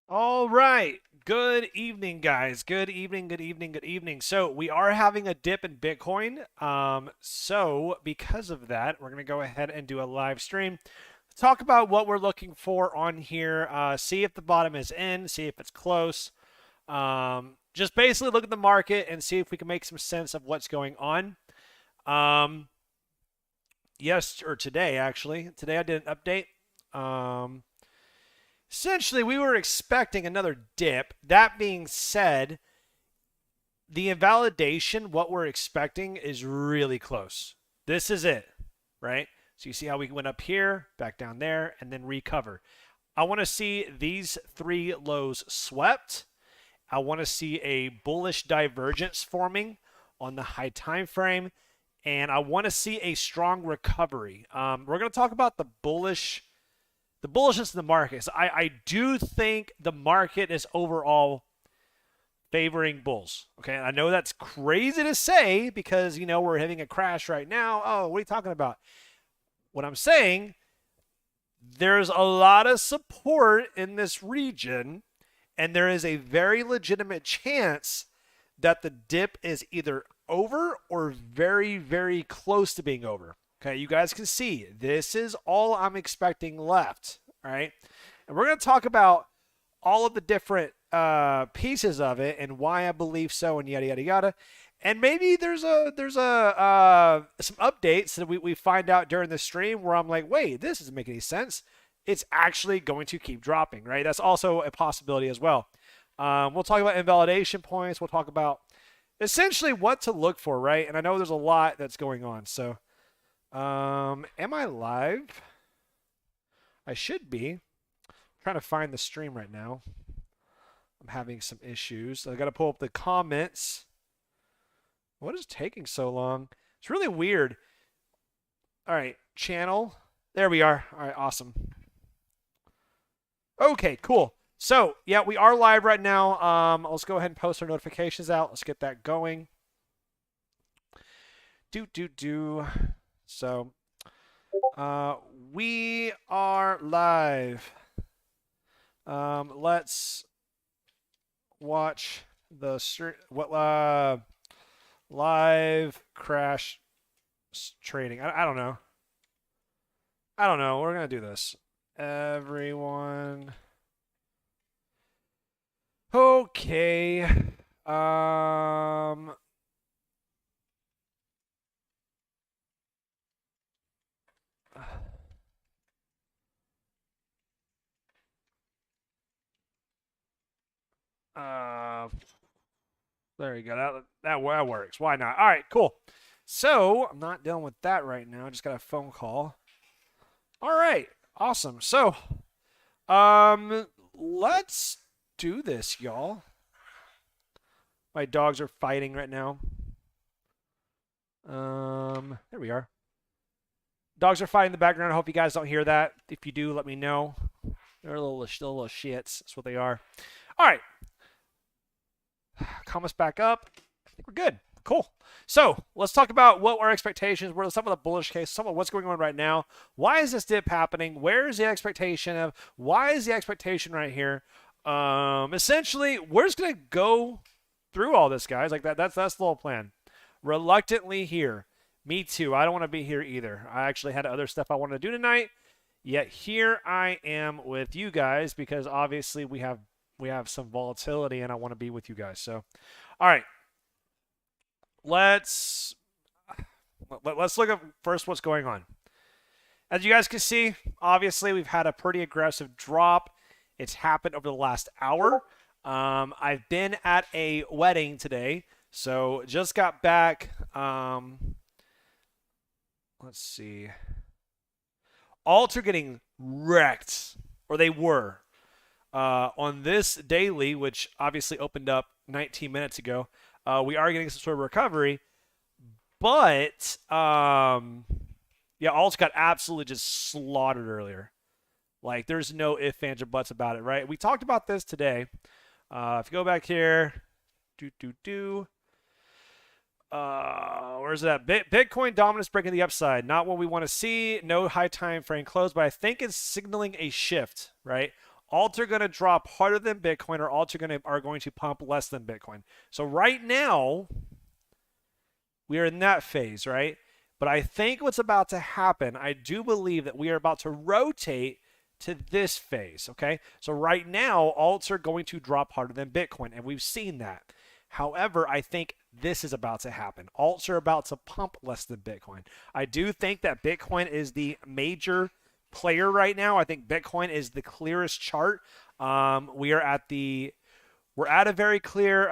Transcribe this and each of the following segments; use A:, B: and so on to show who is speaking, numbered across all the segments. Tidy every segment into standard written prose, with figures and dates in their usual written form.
A: All right. Good evening, guys. Good evening, good evening, good evening. So we are having a dip in Bitcoin. So because of that, we're going to go ahead and do a live stream. Talk about what we're looking for on here. See if the bottom is in, see if it's close. Just basically look at the market and see if we can make some sense of what's going on. Yes, or today, actually. Today I did an update. Essentially, we were expecting another dip. That being said, the invalidation, what we're expecting, is really close. This is it, right? So you see how we went up here, back down there, and then recover. I want to see these three lows swept. I want to see a bullish divergence forming on the high time frame, and I want to see a strong recovery. We're going to talk about the bullishness in the market. So I do think the market is overall favoring bulls. Okay, I know that's crazy to say because we're having a crash right now. Oh, what are you talking about? What I'm saying, there's a lot of support in this region, and there is a very legitimate chance that the dip is either over or very, very close to being over. Okay, you guys can see this is all I'm expecting left. All right, and we're going to talk about all of the different pieces of it and why I believe so, and yada yada yada. And maybe there's some updates that we find out during the stream where I'm like, wait, this doesn't make any sense. It's actually going to keep dropping, right? That's also a possibility as well. We'll talk about invalidation points. We'll talk about essentially what to look for, right? And I know there's a lot that's going on. So, am I live? I should be. I'm trying to find the stream right now. I'm having some issues. I got to pull up the comments. What is taking so long? It's really weird. All right, channel. There we are. All right, awesome. Okay, cool. So, yeah, we are live right now. Let's go ahead and post our notifications out. Let's get that going. So, we are live. Let's watch the live crash trading. I don't know. I don't know. We're gonna do this. Everyone. Okay. There you go. That works. Why not? All right, cool. So I'm not dealing with that right now. I just got a phone call. All right, awesome. So, let's do this, y'all. My dogs are fighting right now. There we are. Dogs are fighting in the background. I hope you guys don't hear that. If you do, let me know. They're little shits. That's what they are. All right. Calm us back up. I think we're good. Cool. So let's talk about what our expectations were. Let's talk about the bullish case. Some of what's going on right now. Why is this dip happening? Where is the expectation of? Why is the expectation right here? Essentially, we're just gonna go through all this, guys. Like that. That's the whole plan. Reluctantly here. Me too. I don't want to be here either. I actually had other stuff I wanted to do tonight. Yet here I am with you guys because obviously we have some volatility and I want to be with you guys. So, all right. Let's look at first what's going on. As you guys can see, obviously we've had a pretty aggressive drop. It's happened over the last hour. I've been at a wedding today, so just got back. Let's see. Alts are getting wrecked, or they were. On this daily, which obviously opened up 19 minutes ago, we are getting some sort of recovery. But, yeah, alts got absolutely just slaughtered earlier. Like, there's no ifs, ands, or buts about it, right? We talked about this today. If you go back here, where's that? Bitcoin dominance breaking the upside. Not what we want to see. No high time frame close, but I think it's signaling a shift, right? Alts are going to drop harder than Bitcoin, or alts are going to pump less than Bitcoin. So right now, we are in that phase, right? But I think what's about to happen, I do believe that we are about to rotate to this phase, okay? So right now, alts are going to drop harder than Bitcoin, and we've seen that. However, I think this is about to happen. Alts are about to pump less than Bitcoin. I do think that Bitcoin is the major player right now. I think Bitcoin is the clearest chart. We're at a very clear,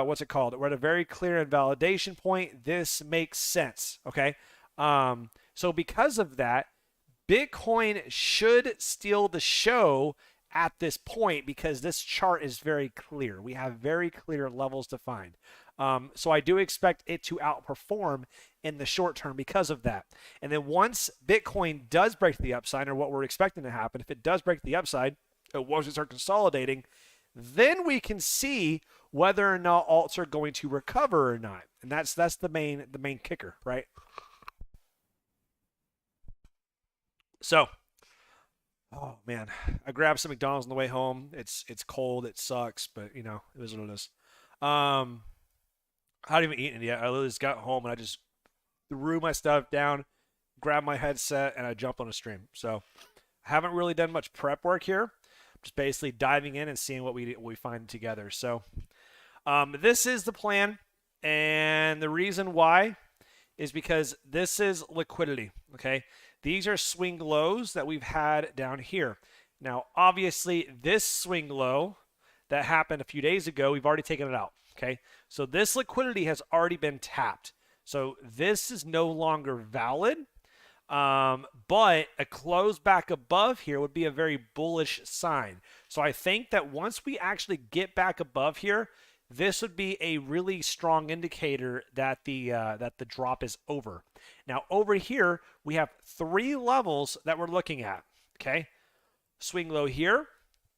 A: what's it called? We're at a very clear invalidation point. This makes sense, okay? So because of that, Bitcoin should steal the show at this point because this chart is very clear. We have very clear levels defined. So I do expect it to outperform in the short term because of that. And then once Bitcoin does break the upside, or what we're expecting to happen, if it does break the upside, once we start consolidating, then we can see whether or not alts are going to recover or not. And that's the main kicker, right? So, oh man, I grabbed some McDonald's on the way home. It's cold, it sucks, but you know, it is what it is. I haven't even eaten it yet. I literally just got home and I just threw my stuff down, grabbed my headset, and I jumped on a stream. So, I haven't really done much prep work here. Just basically diving in and seeing what we find together. So, this is the plan, and the reason why is because this is liquidity, okay? These are swing lows that we've had down here. Now, obviously, this swing low that happened a few days ago, we've already taken it out, okay? So this liquidity has already been tapped. So this is no longer valid, but a close back above here would be a very bullish sign. So I think that once we actually get back above here, this would be a really strong indicator that the drop is over. Now over here we have 3 levels that we're looking at. Okay, swing low here,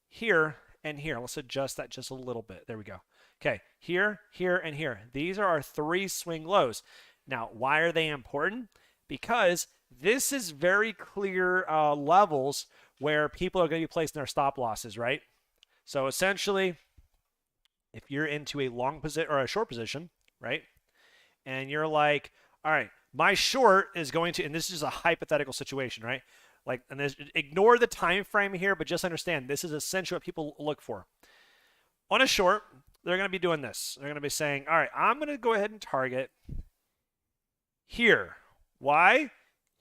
A: here, and here. Let's adjust that just a little bit. There we go. Okay, here, here, and here. These are our 3 swing lows. Now, why are they important? Because this is very clear levels where people are going to be placing their stop losses, right? So essentially, if you're into a long position or a short position, right? And you're like, all right, my short is going to, and this is a hypothetical situation, right? Like, and ignore the time frame here, but just understand this is essentially what people look for. On a short, they're going to be doing this. They're going to be saying, all right, I'm going to go ahead and target here. Why?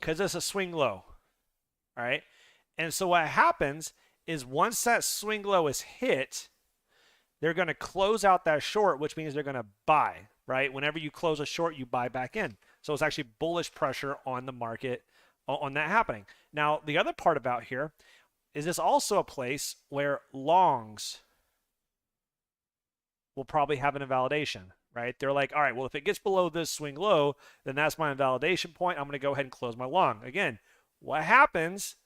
A: Because it's a swing low. All right. And so what happens is once that swing low is hit, they're going to close out that short, which means they're going to buy, right? Whenever you close a short, you buy back in. So it's actually bullish pressure on the market on that happening. Now, the other part about here is this also a place where longs will probably have an invalidation, right? They're like, all right, well, if it gets below this swing low, then that's my invalidation point. I'm going to go ahead and close my long. Again, what happens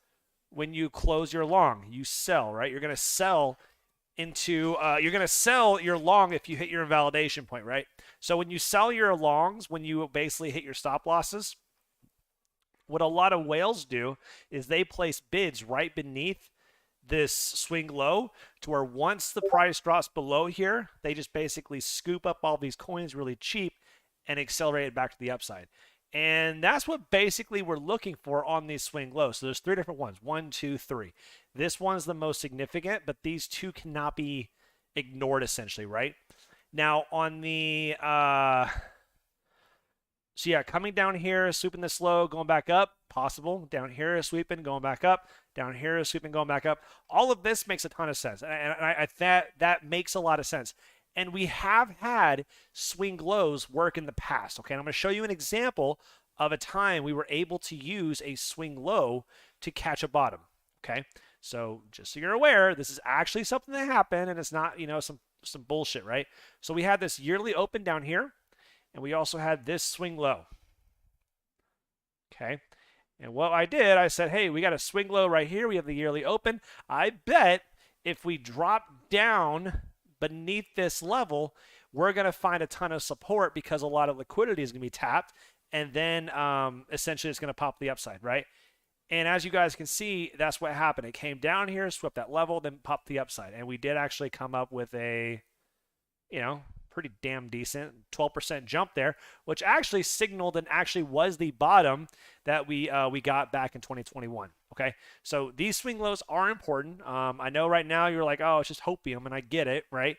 A: when you close your long? You sell, right? You're going to sell into you're going to sell your long if you hit your invalidation point, right? So when you sell your longs, when you basically hit your stop losses, what a lot of whales do is they place bids right beneath this swing low to where once the price drops below here, they just basically scoop up all these coins really cheap and accelerate it back to the upside. And that's what basically we're looking for on these swing lows. So there's 3 different ones. 1, 2, 3. This one's the most significant, but these 2 cannot be ignored essentially, right? Now on the so yeah, coming down here, sweeping this low, going back up, possible. Down here, sweeping, going back up. Down here, sweeping, going back up. All of this makes a ton of sense, and that makes a lot of sense. And we have had swing lows work in the past. Okay, and I'm going to show you an example of a time we were able to use a swing low to catch a bottom. Okay, so just so you're aware, this is actually something that happened, and it's not, you know, some bullshit, right? So we had this yearly open down here, and we also had this swing low. Okay, and what I did, I said, hey, we got a swing low right here. We have the yearly open. I bet if we drop down beneath this level, we're going to find a ton of support because a lot of liquidity is going to be tapped, and then essentially it's going to pop the upside, right? And as you guys can see, that's what happened. It came down here, swept that level, then popped the upside. And we did actually come up with a, pretty damn decent 12% jump there, which actually signaled and actually was the bottom that we got back in 2021. Okay, so these swing lows are important. I know right now you're like, oh, it's just hopium, and I get it, right?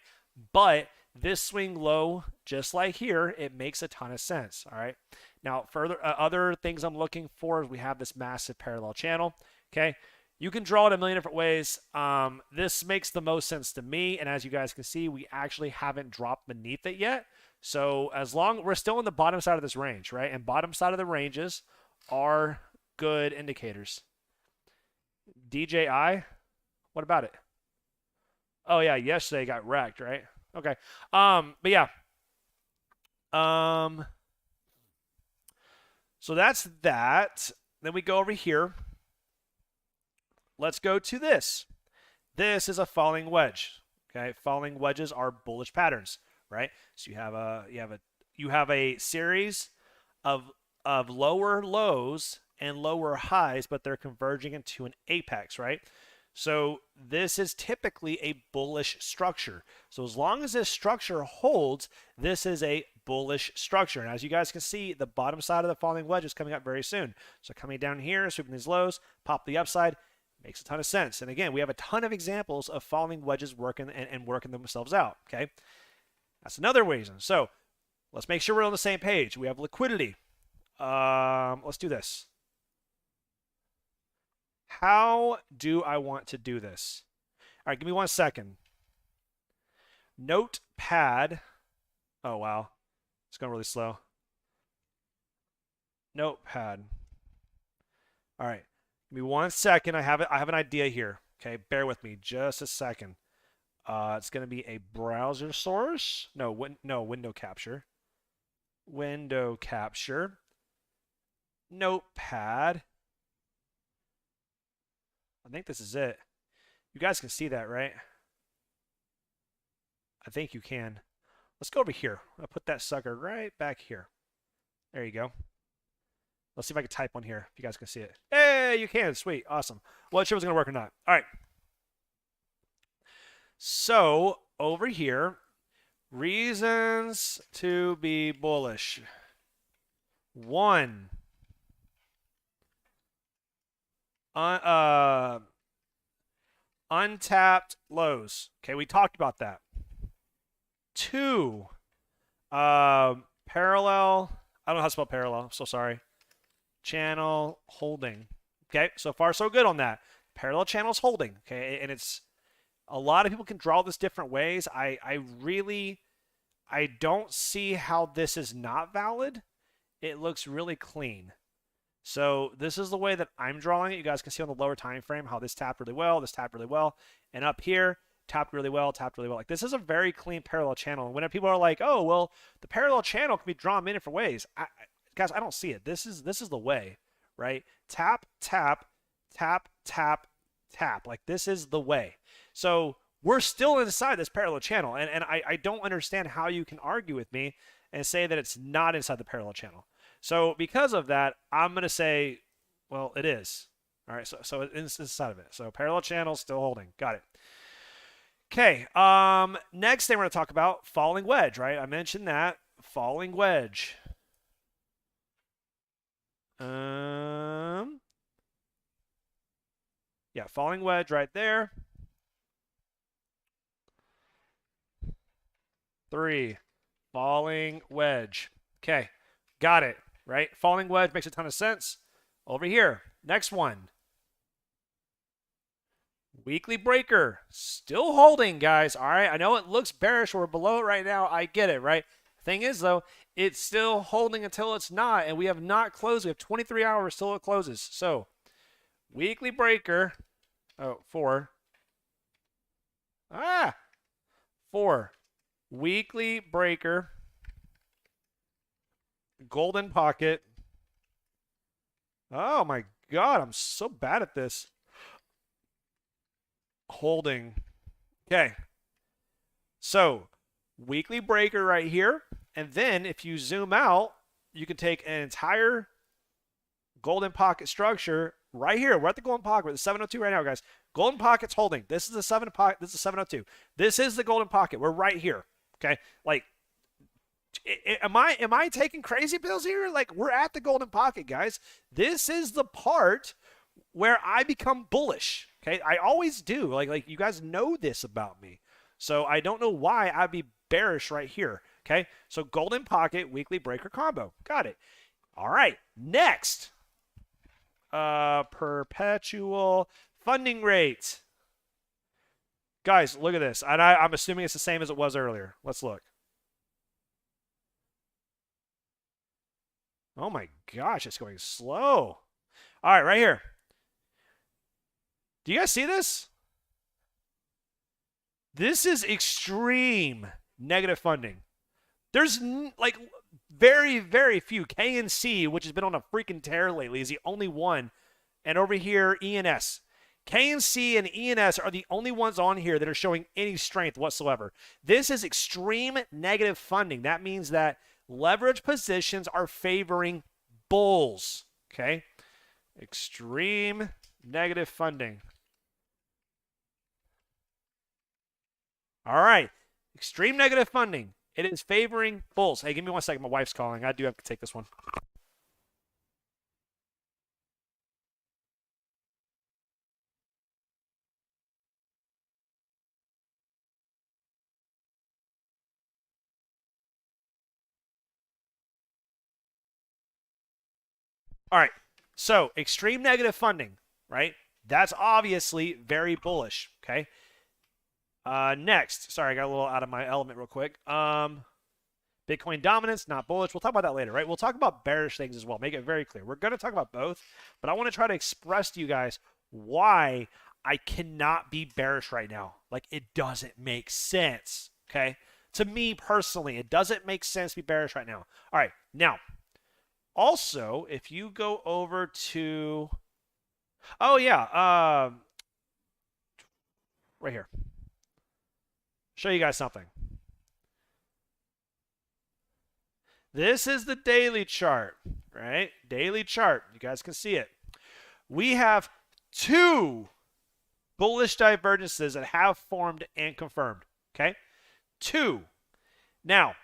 A: But this swing low, just like here, it makes a ton of sense. All right. Now, further other things I'm looking for is we have this massive parallel channel. Okay. You can draw it a million different ways. This makes the most sense to me. And as you guys can see, we actually haven't dropped beneath it yet. So as long we're still in the bottom side of this range, right? And bottom side of the ranges are good indicators. DJI, what about it? Oh yeah, yesterday it got wrecked, right? Okay. But yeah. So that's that. Then we go over here. Let's go to this. This is a falling wedge. Okay, falling wedges are bullish patterns, right? So you have a series of lower lows and lower highs, but they're converging into an apex, right? So this is typically a bullish structure. So as long as this structure holds, this is a bullish structure. And as you guys can see, the bottom side of the falling wedge is coming up very soon. So coming down here, sweeping these lows, pop the upside, makes a ton of sense. And again, we have a ton of examples of falling wedges working and working themselves out, okay? That's another reason. So let's make sure we're on the same page. We have liquidity. Let's do this. How do I want to do this? All right, give me 1 second. Notepad. Oh, wow. It's going really slow. Notepad. All right. Give me 1 second. I have an idea here. Okay, bear with me just a second. It's going to be a browser source. No, window capture. Window capture. Notepad. I think this is it. You guys can see that, right? I think you can. Let's go over here. I'll put that sucker right back here. There you go. Let's see if I can type on here, if you guys can see it. Hey, you can. Sweet. Awesome. Wasn't sure it was going to work or not. All right. So, over here, reasons to be bullish. 1. Untapped lows. Okay, we talked about that. 2, parallel. I don't know how to spell parallel. I'm so sorry. Channel holding. Okay, so far so good on that. Parallel channels holding. Okay, and it's a lot of people can draw this different ways. I don't see how this is not valid. It looks really clean. So this is the way that I'm drawing it. You guys can see on the lower time frame how this tapped really well, this tapped really well, and up here tapped really well, tapped really well. Like this is a very clean parallel channel. And when people are like, "Oh, well, the parallel channel can be drawn many different ways," guys, I don't see it. This is the way, right? Tap, tap, tap, tap, tap. Like this is the way. So we're still inside this parallel channel, and I don't understand how you can argue with me and say that it's not inside the parallel channel. So because of that, I'm going to say, well, it is. All right, so it's inside of it. So parallel channel still holding. Got it. Okay, next thing we're going to talk about, falling wedge, right? I mentioned that. Falling wedge. Yeah, falling wedge right there. 3, falling wedge. Okay, got it. Right? Falling wedge makes a ton of sense. Over here, next one. Weekly breaker. Still holding, guys. All right. I know it looks bearish. We're below it right now. I get it, right? Thing is, though, it's still holding until it's not. And we have not closed. We have 23 hours till it closes. So, weekly breaker. Oh, 4. 4. Weekly breaker. Golden pocket. Oh my God, I'm so bad at this. Holding. Okay. So, weekly breaker right here. And then if you zoom out, you can take an entire golden pocket structure, right here. We're at the golden pocket. We're at the 702 right now, guys. Golden pocket's holding. This is the 7 pocket. This is 702. This is the golden pocket. We're right here. Okay, like, am I taking crazy pills here? Like, we're at the golden pocket, guys. This is the part where I become bullish. Okay, I always do. Like you guys know this about me, so I don't know why I'd be bearish right here. Okay, so golden pocket, weekly breaker combo. Got it. All right, next. Perpetual funding rate. Guys, look at this. And I'm assuming it's the same as it was earlier. Let's look. Oh my gosh, it's going slow. All right, right here. Do you guys see this? This is extreme negative funding. There's like very, very few. KNC, which has been on a freaking tear lately, is the only one. And over here, ENS. KNC and ENS are the only ones on here that are showing any strength whatsoever. This is extreme negative funding. That means that leverage positions are favoring bulls. Okay? Extreme negative funding. All right. Extreme negative funding. It is favoring bulls. Hey, give me 1 second. My wife's calling. I do have to take this one. All right. So, extreme negative funding, right? That's obviously very bullish, okay? Next. Sorry, I got a little out of my element real quick. Bitcoin dominance, not bullish. We'll talk about that later, right? We'll talk about bearish things as well. Make it very clear. We're going to talk about both, but I want to try to express to you guys why I cannot be bearish right now. Like, it doesn't make sense, okay? To me personally, it doesn't make sense to be bearish right now. All right, now, also, if you go over to, oh yeah, right here. Show you guys something. This is the daily chart, right? Daily chart. You guys can see it. We have two bullish divergences that have formed and confirmed, okay? Two. Now,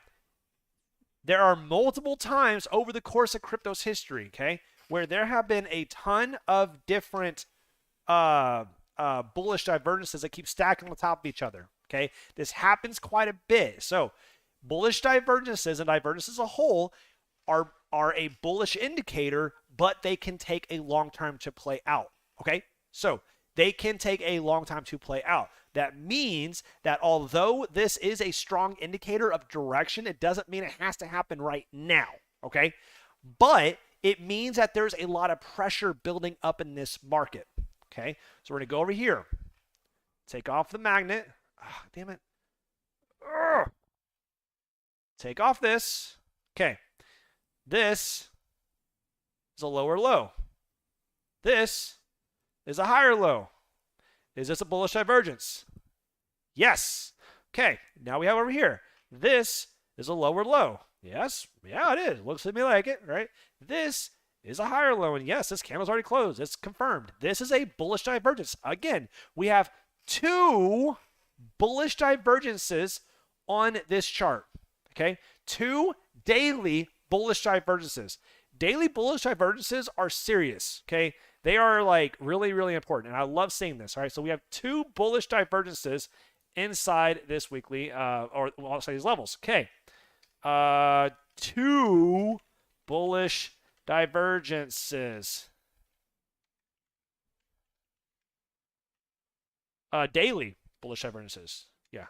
A: there are multiple times over the course of crypto's history, okay, where there have been a ton of different bullish divergences that keep stacking on top of each other, okay? This happens quite a bit. So, bullish divergences and divergences as a whole are a bullish indicator, but they can take a long time to play out, okay? So, they can take a long time to play out. That means that although this is a strong indicator of direction, it doesn't mean it has to happen right now, okay? But it means that there's a lot of pressure building up in this market, okay? So we're going to go over here. Take off the magnet. Oh, damn it. Ugh. Take off this. Okay. This is a lower low. This is a higher low. Is this a bullish divergence? Yes. Okay. Now we have over here. This is a lower low. Yes. Yeah, it is. Looks to me like it, right? This is a higher low. And yes, this candle's already closed. It's confirmed. This is a bullish divergence. Again, we have two bullish divergences on this chart. Okay? Two daily bullish divergences. Daily bullish divergences are serious. Okay? They are like really, really important. And I love seeing this. All right. So we have two bullish divergences inside this weekly, or well, I'll say these levels. Okay. Two bullish divergences. Daily bullish divergences. Yeah.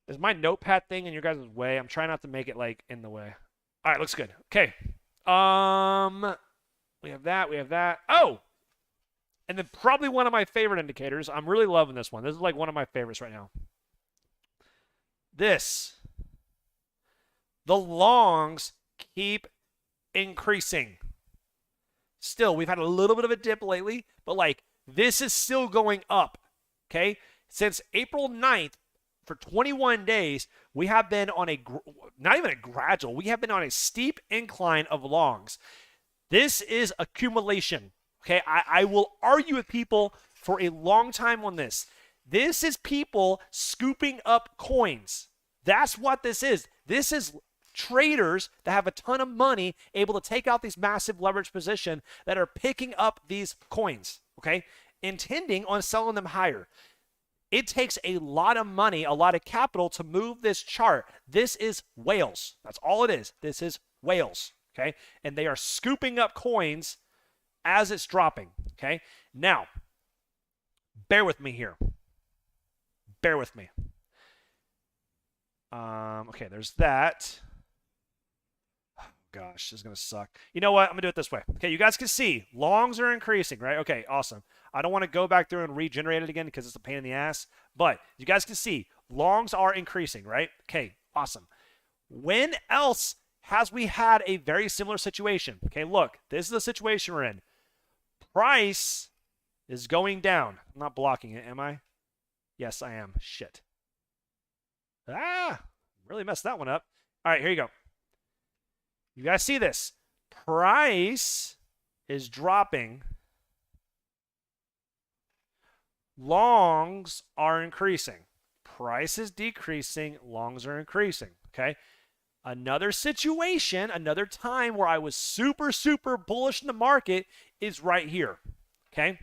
A: Is my notepad thing in your guys' way? I'm trying not to make it like in the way. All right, looks good. Okay. We have that. We have that. Oh! And then probably one of my favorite indicators. I'm really loving this one. This is like one of my favorites right now. This. The longs keep increasing. Still, we've had a little bit of a dip lately, but like this is still going up. Okay? Since April 9th, for 21 days, we have been on a, not even a gradual, we have been on a steep incline of longs. This is accumulation. Okay, I will argue with people for a long time on this. This is people scooping up coins. That's what this is. This is traders that have a ton of money able to take out these massive leverage position that are picking up these coins, okay, intending on selling them higher. It takes a lot of money, a lot of capital to move this chart. This is whales. That's all it is. This is whales, okay? And they are scooping up coins as it's dropping, okay? Now, bear with me here. Bear with me. Okay, there's that. Oh, gosh, this is going to suck. You know what? I'm going to do it this way. Okay, you guys can see longs are increasing, right? Okay, awesome. I don't want to go back through and regenerate it again because it's a pain in the ass. But you guys can see longs are increasing, right? Okay, awesome. When else has we had a very similar situation? Okay, look, this is the situation we're in. Price is going down. I'm not blocking it, am I? Yes, I am. Shit. Really messed that one up. All right, here you go. You guys see this? Price is dropping. Longs are increasing. Price is decreasing. Longs are increasing. Okay. Another situation, another time where I was super, super bullish in the market is right here. Okay.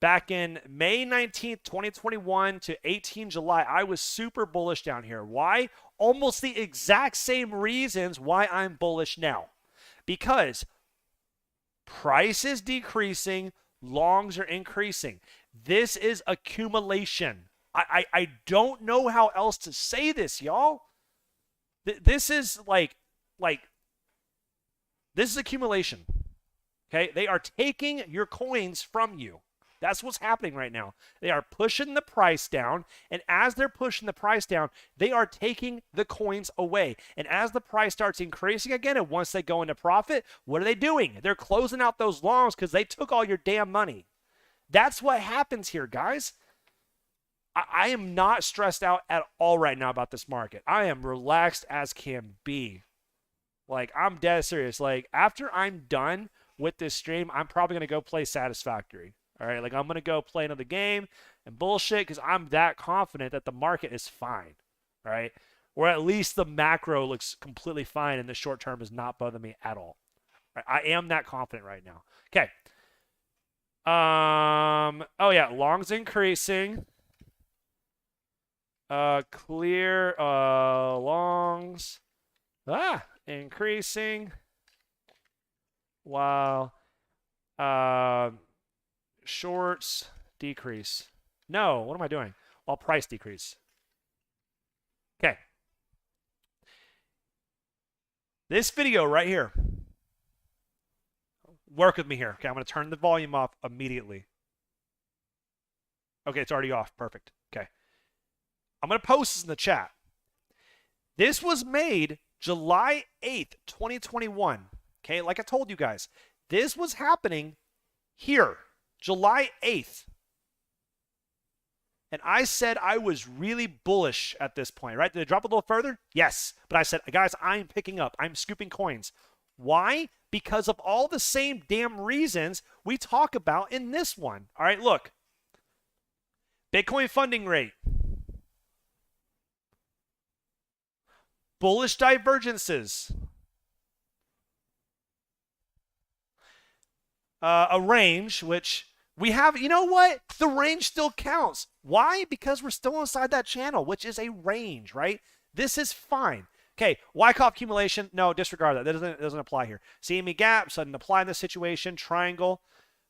A: Back in May 19th, 2021 to 18 July, I was super bullish down here. Why? Almost the exact same reasons why I'm bullish now. Because price is decreasing, longs are increasing. This is accumulation. I don't know how else to say this, y'all. This is this is accumulation. Okay? They are taking your coins from you. That's what's happening right now. They are pushing the price down, and as they're pushing the price down, they are taking the coins away. And as the price starts increasing again, and once they go into profit, what are they doing? They're closing out those longs because they took all your damn money. That's what happens here, guys. I am not stressed out at all right now about this market. I am relaxed as can be. Like, I'm dead serious. Like, after I'm done with this stream, I'm probably going to go play Satisfactory. All right, like I'm going to go play another game and bullshit because I'm that confident that the market is fine. All right, or at least the macro looks completely fine and the short term is not bothering me at all. Right, I am that confident right now. Okay. Oh yeah, longs increasing. Clear longs increasing while shorts decrease. No, what am I doing? While price decrease. Okay. This video right here. Work with me here. Okay, I'm going to turn the volume off immediately. Okay, it's already off. Perfect. Okay. I'm going to post this in the chat. This was made July 8th, 2021. Okay, like I told you guys, this was happening here. July 8th. And I said I was really bullish at this point, right? Did it drop a little further? Yes. But I said, guys, I'm picking up. I'm scooping coins. Why? Because of all the same damn reasons we talk about in this one. All right, look. Bitcoin funding rate. Bullish divergences. A range, which we have, you know what? The range still counts. Why? Because we're still inside that channel, which is a range, right? This is fine. Okay, Wyckoff accumulation, no, disregard that. That doesn't apply here. CME gap, doesn't apply in this situation. Triangle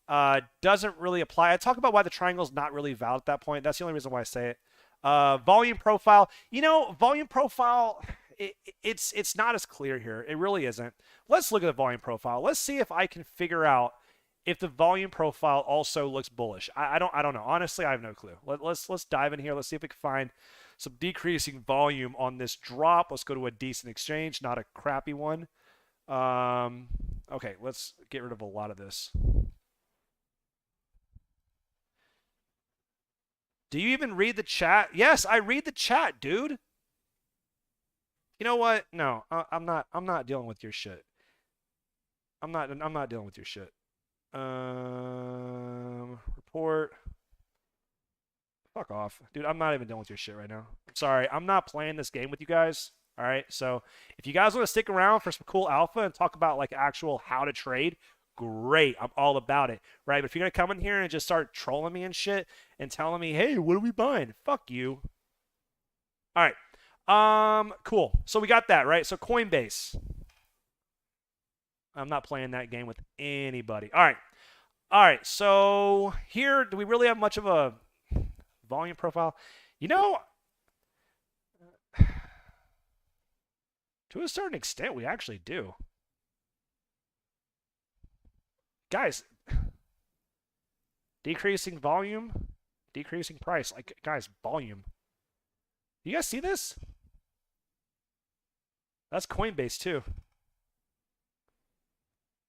A: doesn't really apply. I talk about why the triangle is not really valid at that point. That's the only reason why I say it. Volume profile, you know, volume profile, it's not as clear here. It really isn't. Let's look at the volume profile. Let's see if I can figure out if the volume profile also looks bullish. I don't know. Honestly, I have no clue. Let's dive in here. Let's see if we can find some decreasing volume on this drop. Let's go to a decent exchange, not a crappy one. Okay, let's get rid of a lot of this. Do you even read the chat? Yes, I read the chat, dude. You know what? No, I'm not. I'm not dealing with your shit. I'm not dealing with your shit. Report. Fuck off, dude. I'm not even dealing with your shit right now. I'm sorry. I'm not playing this game with you guys. All right. So if you guys want to stick around for some cool alpha and talk about like actual how to trade, great. I'm all about it. Right. But if you're gonna come in here and just start trolling me and shit and telling me, hey, what are we buying? Fuck you. All right. Cool. So we got that, right? So Coinbase. I'm not playing that game with anybody. All right. All right. So here, do we really have much of a volume profile? You know, to a certain extent, we actually do. Guys, decreasing volume, decreasing price. Like, guys, volume. You guys see this? That's Coinbase too.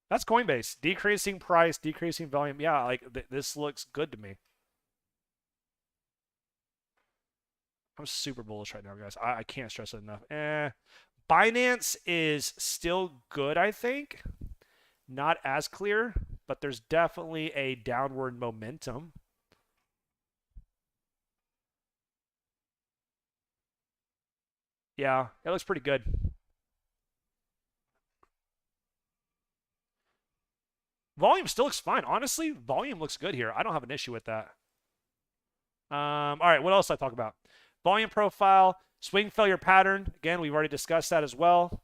A: That's Coinbase. Decreasing price, decreasing volume. Yeah, like this looks good to me. I'm super bullish right now, guys. I can't stress it enough. Binance is still good, I think. Not as clear, but there's definitely a downward momentum. Yeah, it looks pretty good. Volume still looks fine. Honestly, volume looks good here. I don't have an issue with that. All right, what else did I talk about? Volume profile, swing failure pattern. Again, we've already discussed that as well.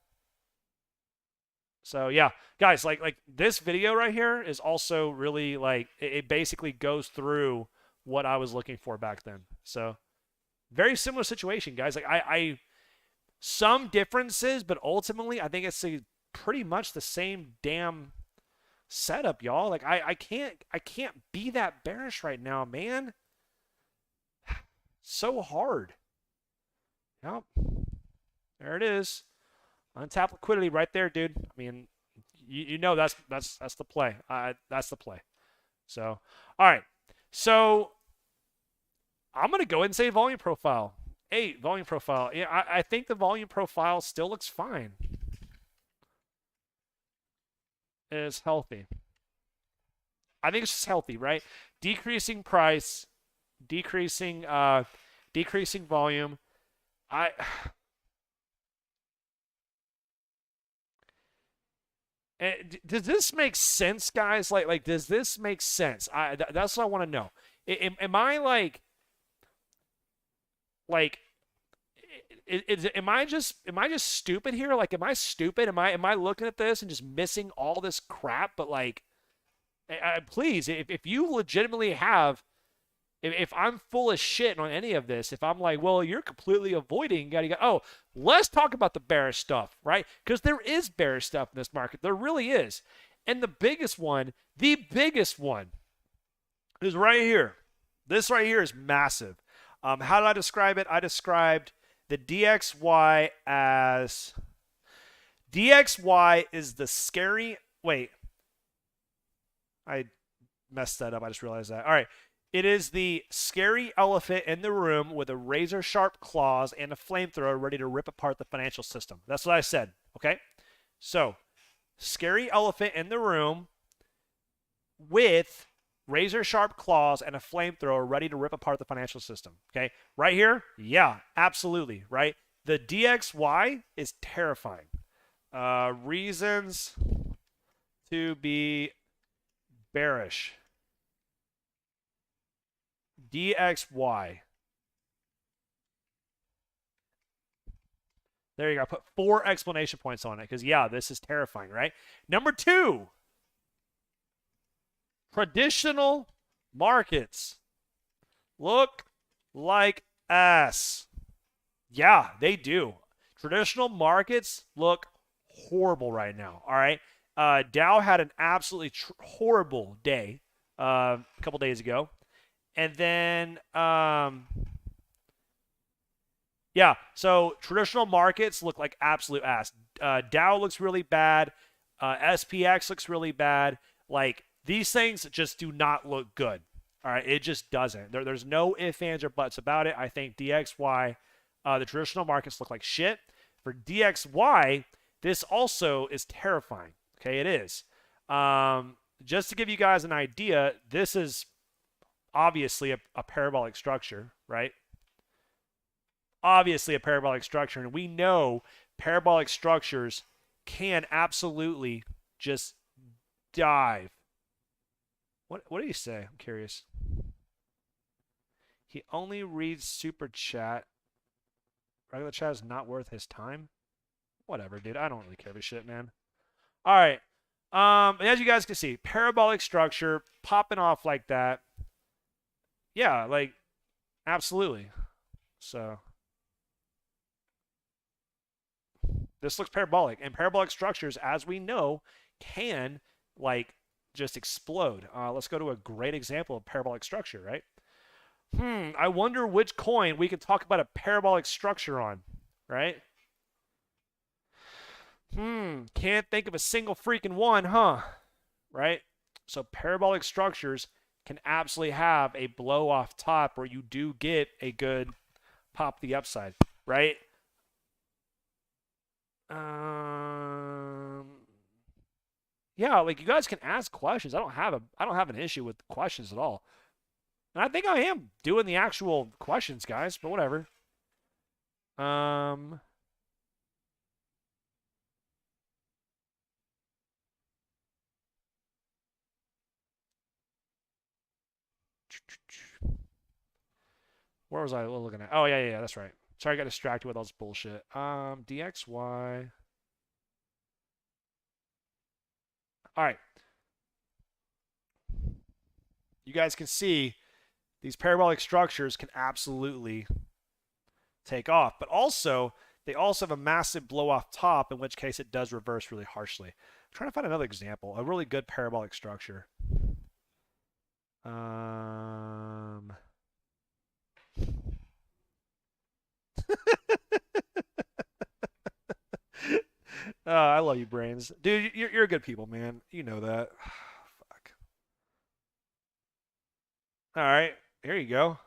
A: So yeah, guys, like this video right here is also really like it basically goes through what I was looking for back then. So very similar situation, guys. Like I some differences, but ultimately I think it's pretty much the same damn setup, y'all. Like I can't be that bearish right now, man. So hard. Yep. There it is. Untapped liquidity right there, dude. I mean, you know that's the play. That's the play. So, all right. So I'm gonna go ahead and say volume profile. Hey, volume profile. Yeah, I think the volume profile still looks fine. It is healthy. I think it's just healthy, right? Decreasing price, decreasing volume. Does this make sense, guys? Like, does this make sense? That's what I want to know. Am I am I just stupid here? Like, am I stupid? Am I looking at this and just missing all this crap? But like, please, if you legitimately have, if I'm full of shit on any of this, if I'm like, well, you're completely avoiding, oh, let's talk about the bearish stuff, right? Because there is bearish stuff in this market. There really is. And the biggest one is right here. This right here is massive. How did I describe it? I described the DXY as DXY is the scary. Wait, I messed that up. I just realized that. All right. It is the scary elephant in the room with a razor-sharp claws and a flamethrower ready to rip apart the financial system. That's what I said, okay? So, scary elephant in the room with razor-sharp claws and a flamethrower ready to rip apart the financial system, okay? Right here, yeah, absolutely, right? The DXY is terrifying. Reasons to be bearish. DXY. There you go. I put 4 exclamation points on it because, yeah, this is terrifying, right? Number 2, traditional markets look like ass. Yeah, they do. Traditional markets look horrible right now, all right? Dow had an absolutely horrible day a couple days ago. And then, yeah, so traditional markets look like absolute ass. Dow looks really bad. SPX looks really bad. Like, these things just do not look good. All right, it just doesn't. There's no ifs, ands, or buts about it. I think DXY, the traditional markets look like shit. For DXY, this also is terrifying. Okay, it is. Just to give you guys an idea, this is obviously a parabolic structure, right? Obviously a parabolic structure, and we know parabolic structures can absolutely just dive. What do you say? I'm curious. He only reads super chat. Regular chat is not worth his time. Whatever, dude. I don't really care for shit, man. All right. As you guys can see, parabolic structure popping off like that. Yeah, like absolutely. So this looks parabolic, and parabolic structures, as we know, can like just explode. Let's go to a great example of parabolic structure, right? I wonder which coin we can talk about a parabolic structure on, right? Can't think of a single freaking one, huh? Right? So parabolic structures can absolutely have a blow off top where you do get a good pop the upside, right? Yeah, like you guys can ask questions. I don't have an issue with questions at all. And I think I am doing the actual questions, guys, but whatever. Where was I looking at? Oh, yeah, that's right. Sorry, I got distracted with all this bullshit. DXY. All right. You guys can see these parabolic structures can absolutely take off, but also they also have a massive blow off top, in which case it does reverse really harshly. I'm trying to find another example, a really good parabolic structure. Oh, I love you, Brains. Dude, you're good people, man. You know that. Fuck. All right, here you go.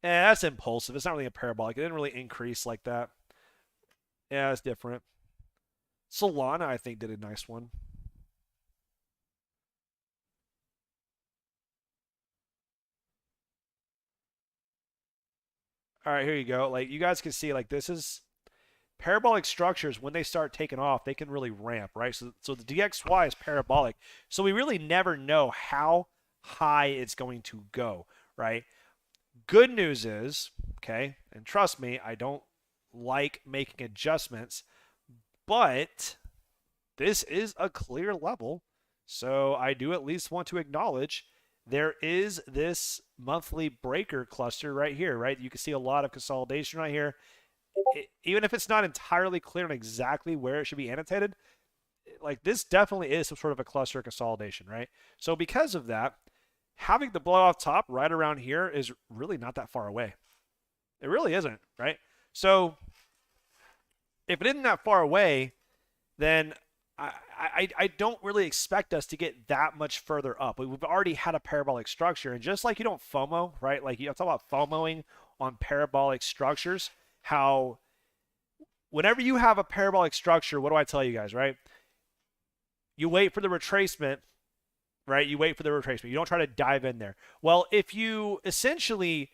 A: Yeah, that's impulsive. It's not really a parabolic. It didn't really increase like that. Yeah, it's different. Solana, I think, did a nice one. All right, here you go. Like, you guys can see, like, this is parabolic structures. When they start taking off, they can really ramp, right? So the DXY is parabolic. So we really never know how high it's going to go, right? Good news is, okay, and trust me, I don't like making adjustments, but this is a clear level. So I do at least want to acknowledge there is this monthly breaker cluster right here, right? You can see a lot of consolidation right here. Even if it's not entirely clear on exactly where it should be annotated, like this definitely is some sort of a cluster consolidation, right? So because of that, having the blow off top right around here is really not that far away. It really isn't, right? So if it isn't that far away, then I don't really expect us to get that much further up. We've already had a parabolic structure, and just like you don't FOMO, right? Like you talk about FOMOing on parabolic structures, how whenever you have a parabolic structure, what do I tell you guys, right? You wait for the retracement, right? You wait for the retracement. You don't try to dive in there. Well, if you essentially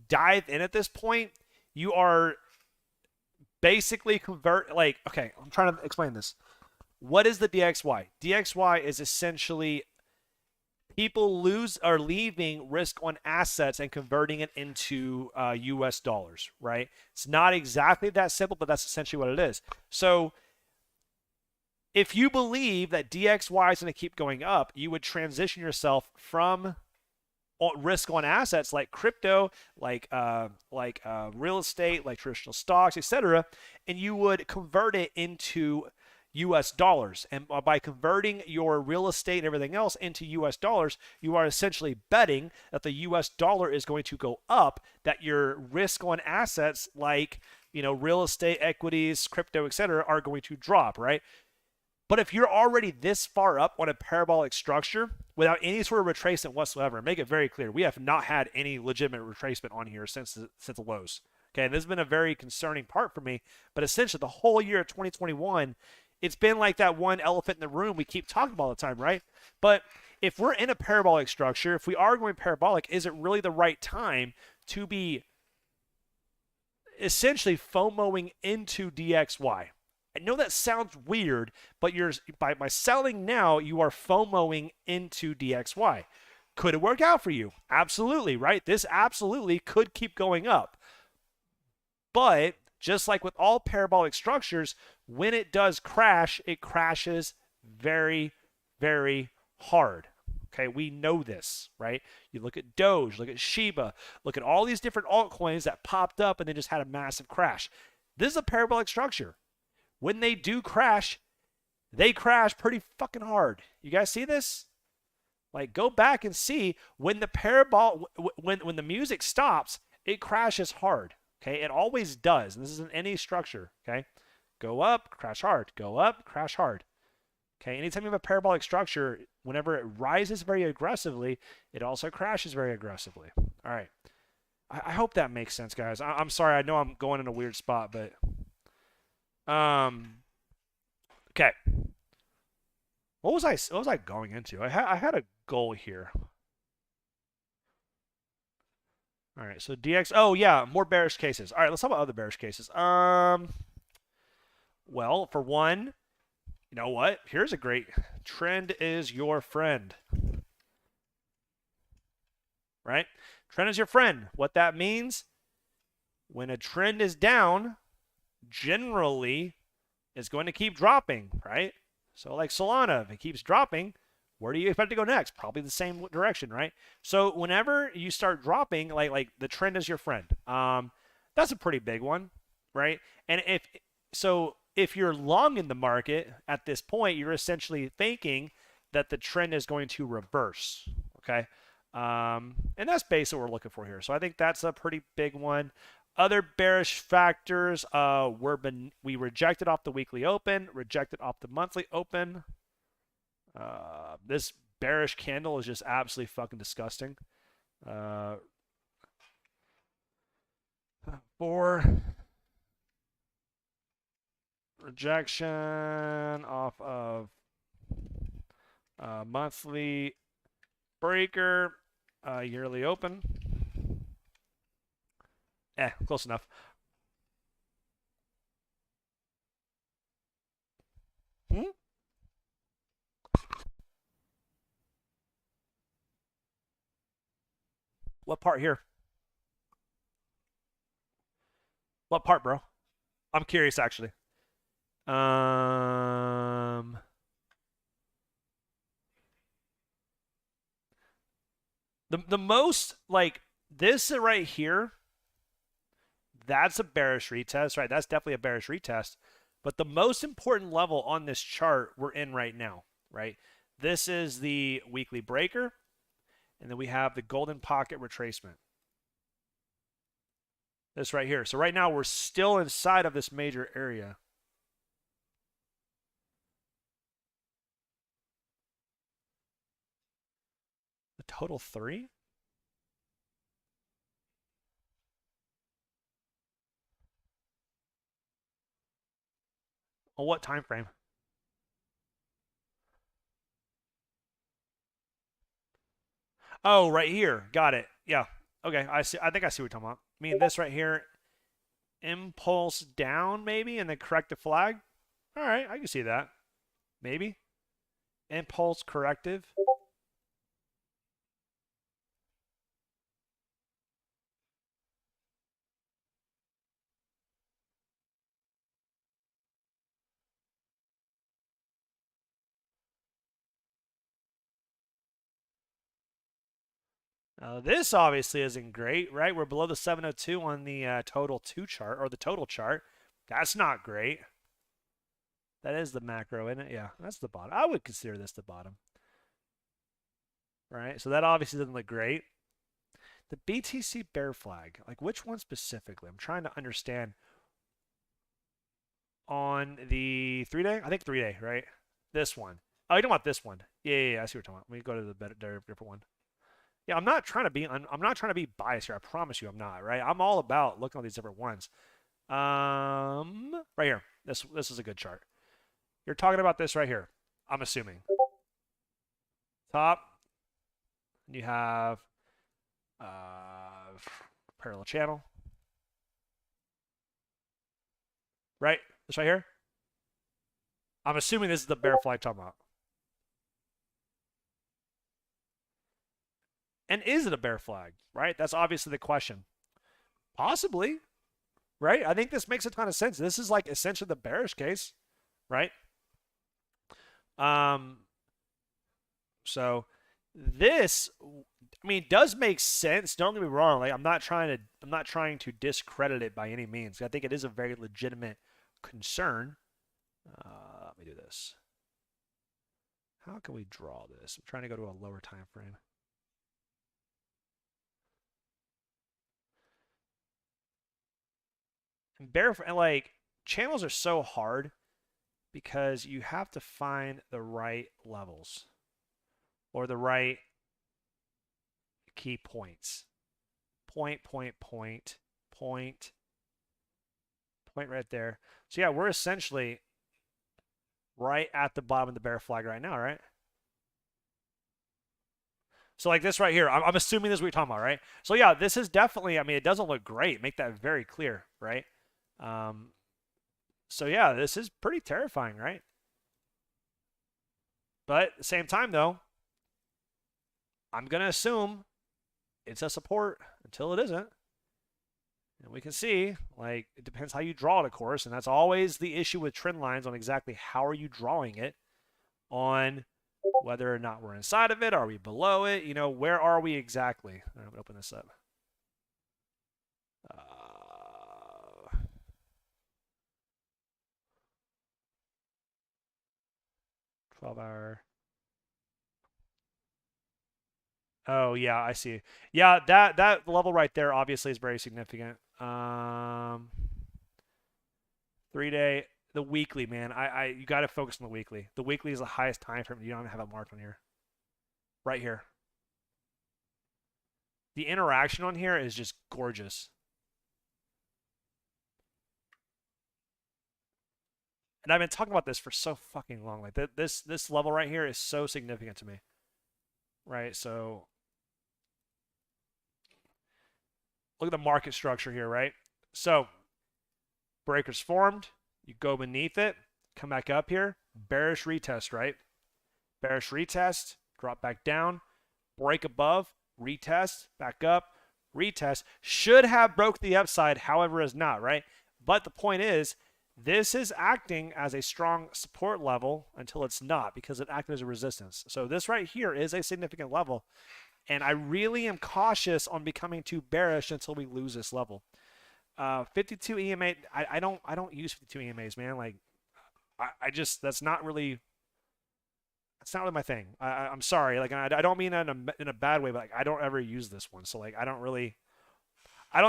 A: dive in at this point, you are basically okay, I'm trying to explain this. What is the DXY? DXY is essentially people leaving risk on assets and converting it into US dollars, right? It's not exactly that simple, but that's essentially what it is. So if you believe that DXY is going to keep going up, you would transition yourself from risk on assets like crypto, like real estate, like traditional stocks, etc., and you would convert it into US dollars. And by converting your real estate and everything else into US dollars, you are essentially betting that the US dollar is going to go up, that your risk on assets like, real estate, equities, crypto, etc., are going to drop, right? But if you're already this far up on a parabolic structure without any sort of retracement whatsoever, make it very clear, we have not had any legitimate retracement on here since the lows. Okay, and this has been a very concerning part for me. But essentially, the whole year of 2021, it's been like that one elephant in the room we keep talking about all the time, right? But if we're in a parabolic structure, if we are going parabolic, is it really the right time to be essentially FOMOing into DXY? I know that sounds weird, but you're by selling now, you are FOMOing into DXY. Could it work out for you? Absolutely, right? This absolutely could keep going up. But just like with all parabolic structures, when it does crash, it crashes very, very hard. Okay, we know this, right? You look at Doge, look at Shiba, look at all these different altcoins that popped up and then just had a massive crash. This is a parabolic structure. When they do crash, they crash pretty fucking hard. You guys see this? Like, go back and see when the when the music stops, it crashes hard. Okay, it always does. And this is in any structure. Okay, go up, crash hard. Go up, crash hard. Okay, anytime you have a parabolic structure, whenever it rises very aggressively, it also crashes very aggressively. All right. I hope that makes sense, guys. I'm sorry. I know I'm going in a weird spot, but okay. What was I going into? I had a goal here. All right, so DX. Oh yeah, more bearish cases. All right, let's talk about other bearish cases. Well, for one, you know what? Here's a great trend is your friend. Right? Trend is your friend. What that means, when a trend is down, generally is going to keep dropping, right? So like Solana, if it keeps dropping, where do you expect to go next? Probably the same direction, right? So whenever you start dropping, like the trend is your friend. That's a pretty big one, right? And if you're long in the market at this point, you're essentially thinking that the trend is going to reverse, okay? And that's basically what we're looking for here. So I think that's a pretty big one. Other bearish factors, we rejected off the weekly open, rejected off the monthly open. This bearish candle is just absolutely fucking disgusting. For rejection off of monthly breaker, yearly open. Close enough. What part here? What part, bro? I'm curious, actually. The most, like, this right here, that's a bearish retest, right? That's definitely a bearish retest. But the most important level on this chart we're in right now, right? This is the weekly breaker, and then we have the golden pocket retracement. This right here. So right now we're still inside of this major area. The total 3? On what time frame? Oh, right here. Got it. Yeah. Okay. I see. I think I see what you're talking about. I mean, this right here, impulse down maybe, and then corrective flag. All right, I can see that. Maybe impulse corrective. This obviously isn't great, right? We're below the 702 on the total 2 chart, or the total chart. That's not great. That is the macro, isn't it? Yeah, that's the bottom. I would consider this the bottom. Right? So that obviously doesn't look great. The BTC bear flag, like which one specifically? I'm trying to understand. On the 3-day? I think 3-day, right? This one. Oh, you don't want this one. Yeah, I see what you're talking about. Let me go to the different one. Yeah, I'm not trying to be I'm not trying to be biased here. I promise you, I'm not. Right? I'm all about looking at these different ones. Right here. This is a good chart. You're talking about this right here. I'm assuming. Top. You have parallel channel. Right? This right here. I'm assuming this is the bear flag talking about. And is it a bear flag? Right? That's obviously the question. Possibly. Right? I think this makes a ton of sense. This is like essentially the bearish case, right? So this, I mean, does make sense. Don't get me wrong. Like I'm not trying to discredit it by any means. I think it is a very legitimate concern. Let me do this. How can we draw this? I'm trying to go to a lower time frame. And like channels are so hard because you have to find the right levels or the right key points. Point right there. So yeah, we're essentially right at the bottom of the bear flag right now, right? So like this right here, I'm assuming this is what you're talking about, right? So yeah, this is definitely, I mean, it doesn't look great. Make that very clear, right? So yeah, this is pretty terrifying, right? But at the same time, though, I'm going to assume it's a support until it isn't. And we can see, like, it depends how you draw it, of course. And that's always the issue with trend lines on exactly how are you drawing it on whether or not we're inside of it. Are we below it? You know, where are we exactly? I'm going to open this up. 12-hour. Oh yeah, I see. Yeah, that level right there obviously is very significant. 3-day, the weekly, man. You got to focus on the weekly. The weekly is the highest time frame. You don't have it marked on here. Right here. The interaction on here is just gorgeous. And I've been talking about this for so fucking long. Like this level right here is so significant to me. Right? So look at the market structure here, right? So breakers formed, you go beneath it, come back up here, bearish retest, right? Bearish retest, drop back down, break above, retest, back up, retest. Should have broke the upside, however is not, right? But the point is, this is acting as a strong support level until it's not, because it acted as a resistance. So this right here is a significant level. And I really am cautious on becoming too bearish until we lose this level. 52 EMA, I don't use 52 EMAs, man. Like, I just, that's not really my thing. I'm sorry. Like, I don't mean that in a bad way, but like, I don't ever use this one. So like, I don't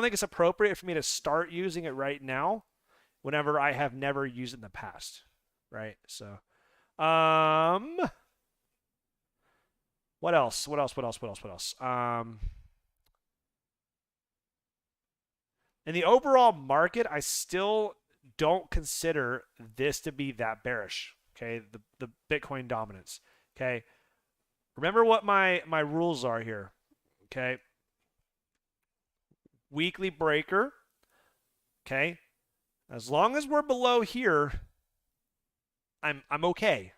A: think it's appropriate for me to start using it right now whenever I have never used it in the past. Right. So, what else? In the overall market, I still don't consider this to be that bearish. Okay, the Bitcoin dominance. Okay, remember what my rules are here. Okay, weekly breaker. Okay, as long as we're below here, I'm okay.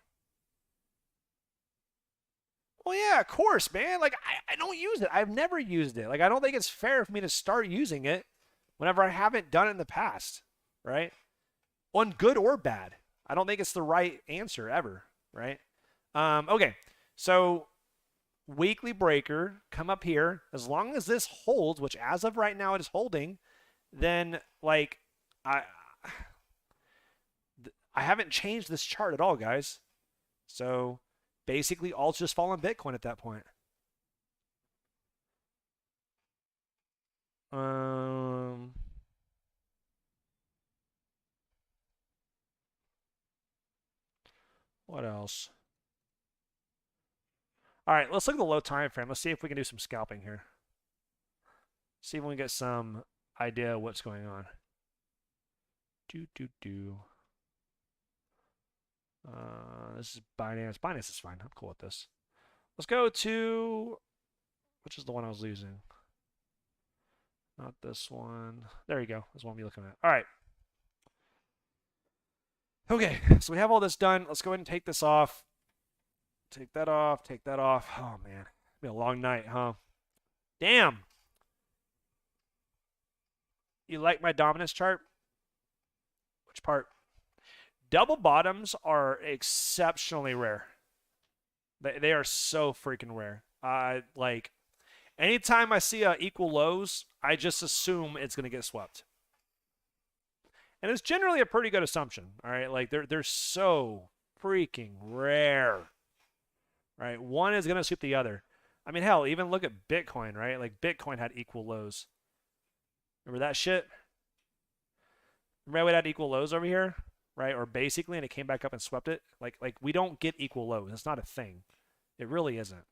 A: Well, yeah, of course, man. Like I don't use it. I've never used it. Like I don't think it's fair for me to start using it whenever I haven't done it in the past, right? On good or bad. I don't think it's the right answer ever, right? Okay, so weekly breaker, come up here. As long as this holds, which as of right now it is holding, then like I haven't changed this chart at all, guys. So basically, all just fall on Bitcoin at that point. What else? All right, let's look at the low time frame. Let's see if we can do some scalping here. See if we can get some idea of what's going on. This is Binance. Binance is fine. I'm cool with this. Let's go to, which is the one I was losing? Not this one. There you go. That's what I'm looking at. All right. Okay, so we have all this done. Let's go ahead and take this off. Take that off. Take that off. Oh, man. It's been a long night, huh? Damn. You like my dominance chart? Which part? Double bottoms are exceptionally rare. They are so freaking rare. Like, anytime I see equal lows, I just assume it's going to get swept. And it's generally a pretty good assumption, all right? Like, they're so freaking rare, right? One is going to sweep the other. I mean, hell, even look at Bitcoin, right? Like, Bitcoin had equal lows. Remember that shit? Remember we had equal lows over here, right? Or basically, and it came back up and swept it. Like we don't get equal lows. It's not a thing. It really isn't.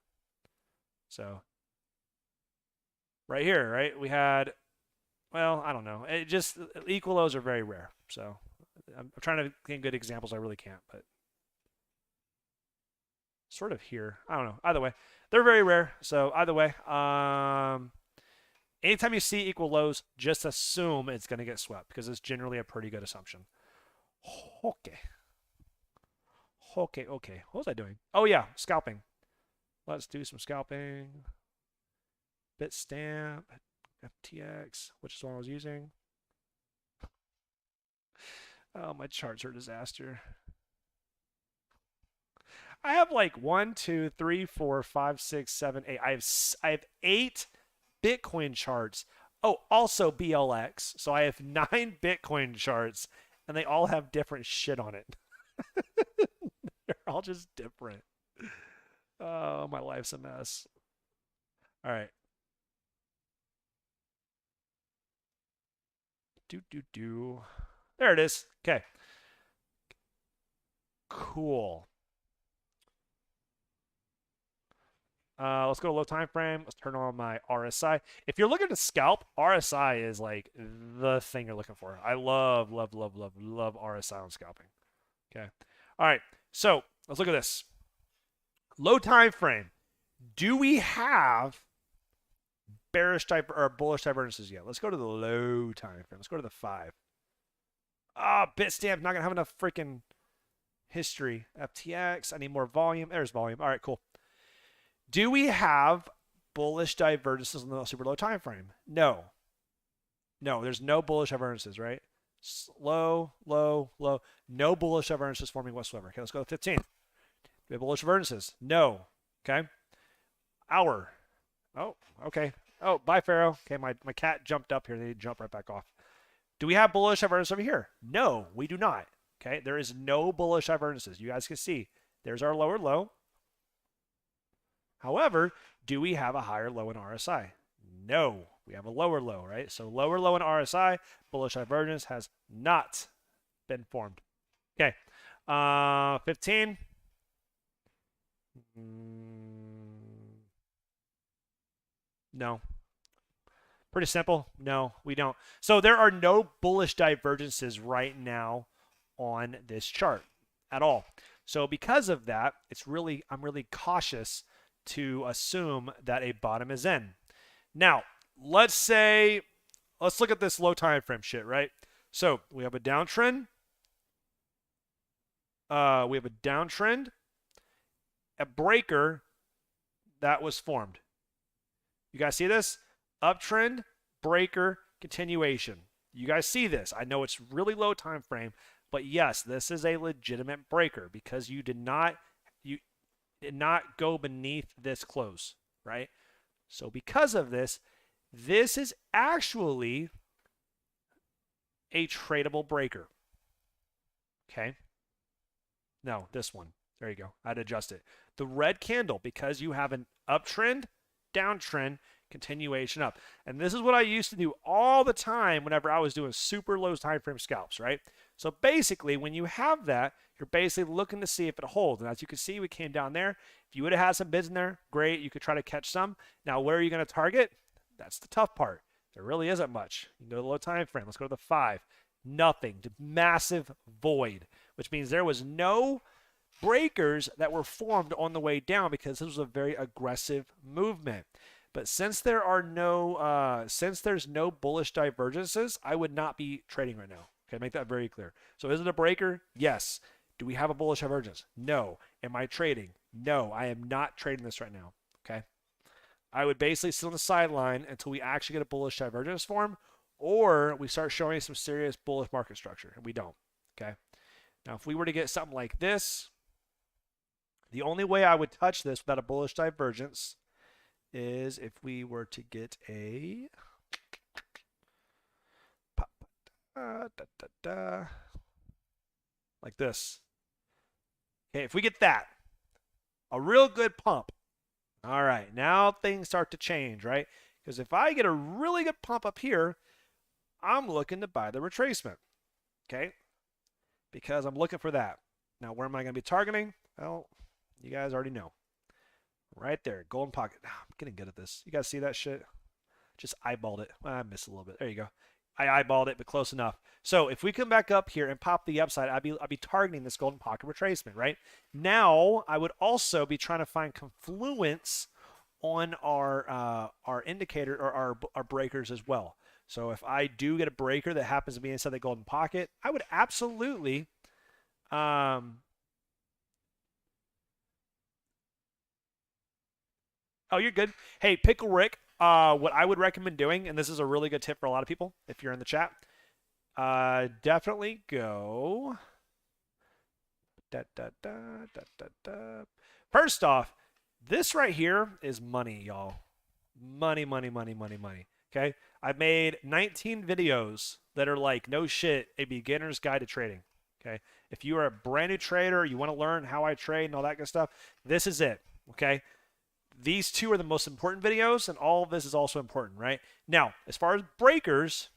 A: So, right here, right? We had, well, I don't know. It just, equal lows are very rare. So, I'm trying to think good examples. I really can't, but sort of here. I don't know. Either way, they're very rare. So, either way, anytime you see equal lows, just assume it's going to get swept because it's generally a pretty good assumption. Okay. Okay. What was I doing? Oh, yeah, scalping. Let's do some scalping. Bitstamp, FTX, which is what I was using. Oh, my charts are a disaster. I have like 1, 2, 3, 4, 5, 6, 7, 8. I have 8 Bitcoin charts. Oh, also BLX. So I have 9 Bitcoin charts, and they all have different shit on it. They're all just different. Oh, my life's a mess. All right. There it is. Okay. Cool. Let's go to low time frame. Let's turn on my RSI. If you're looking to scalp, RSI is like the thing you're looking for. I love RSI on scalping. Okay. All right. So let's look at this. Low time frame. Do we have bearish type or bullish divergences yet? Let's go to the low time frame. Let's go to the 5. Bitstamp not gonna have enough freaking history. FTX. I need more volume. There's volume. All right, cool. Do we have bullish divergences in the super low time frame? No. No, there's no bullish divergences, right? Low. No bullish divergences forming whatsoever. Okay, let's go to 15. Do we have bullish divergences? No. Okay. Hour. Oh, okay. Oh, bye, Pharaoh. Okay, my cat jumped up here. They jump right back off. Do we have bullish divergences over here? No, we do not. Okay, there is no bullish divergences. You guys can see there's our lower low. However, do we have a higher low in RSI? No, we have a lower low, right? So lower low in RSI, bullish divergence has not been formed. Okay, 15. No. Pretty simple. No, we don't. So there are no bullish divergences right now on this chart at all. So because of that, I'm really cautious to assume that a bottom is in. Now, let's look at this low time frame shit, right? So we have a downtrend. A breaker that was formed. You guys see this? Uptrend, breaker, continuation. You guys see this? I know it's really low time frame, but yes, this is a legitimate breaker because you did not go beneath this close, right? So because of this, this is actually a tradable breaker. Okay? No, this one. There you go. I'd adjust it. The red candle, because you have an uptrend, downtrend, continuation up. And this is what I used to do all the time whenever I was doing super low time frame scalps, right? So basically, when you have that, you're basically looking to see if it holds. And as you can see, we came down there. If you would have had some bids in there, great. You could try to catch some. Now, where are you going to target? That's the tough part. There really isn't much. You can go to the low time frame. Let's go to the 5. Nothing. Massive void, which means there was no breakers that were formed on the way down because this was a very aggressive movement. But since there are no, since there's no bullish divergences, I would not be trading right now. Okay, make that very clear. So is it a breaker? Yes. Do we have a bullish divergence? No. Am I trading? No, I am not trading this right now. Okay. I would basically sit on the sideline until we actually get a bullish divergence form, or we start showing some serious bullish market structure, and we don't. Okay. Now, if we were to get something like this, the only way I would touch this without a bullish divergence is if we were to get a like this. Okay, if we get that, a real good pump. All right, now things start to change, right? Because if I get a really good pump up here, I'm looking to buy the retracement. Okay, because I'm looking for that. Now, where am I going to be targeting? Well, you guys already know. Right there, golden pocket. I'm getting good at this. You guys see that shit? Just eyeballed it. Well, I missed a little bit. There you go. I eyeballed it, but close enough. So if we come back up here and pop the upside, I'd be targeting this golden pocket retracement, right? Now, I would also be trying to find confluence on our indicator or our breakers as well. So if I do get a breaker that happens to be inside the golden pocket, I would absolutely oh, you're good. Hey, Pickle Rick, what I would recommend doing, and this is a really good tip for a lot of people if you're in the chat, definitely go. First off, this right here is money, y'all. Money, money, money, money, money. Okay? I've made 19 videos that are like, no shit, a beginner's guide to trading. Okay? If you are a brand new trader, you want to learn how I trade and all that good stuff, this is it. Okay? These two are the most important videos, and all of this is also important, right? Now, as far as breakers,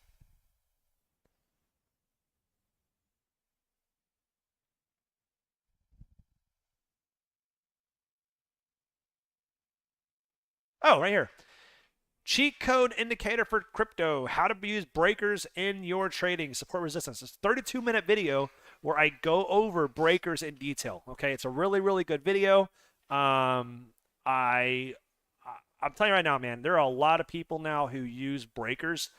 A: oh, right here. Cheat code indicator for crypto, how to use breakers in your trading, support resistance. It's a 32-minute video where I go over breakers in detail. Okay, it's a really, really good video. I'm telling you right now, man, there are a lot of people now who use breakers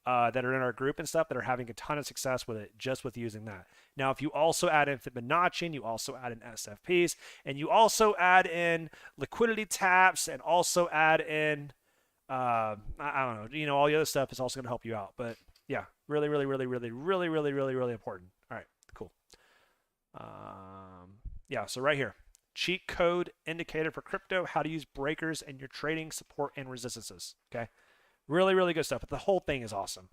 A: that are in our group and stuff that are having a ton of success with it just with using that. Now, if you also add in Fibonacci, and you also add in SFPs, and you also add in liquidity taps, and also add in, I don't know, you know, all the other stuff is also going to help you out. But yeah, really, really, really, really, really, really, really, really important. All right, cool. Yeah, so right here. Cheat code indicator for crypto, how to use breakers in your trading, support, and resistances. Okay. Really, really good stuff. But the whole thing is awesome.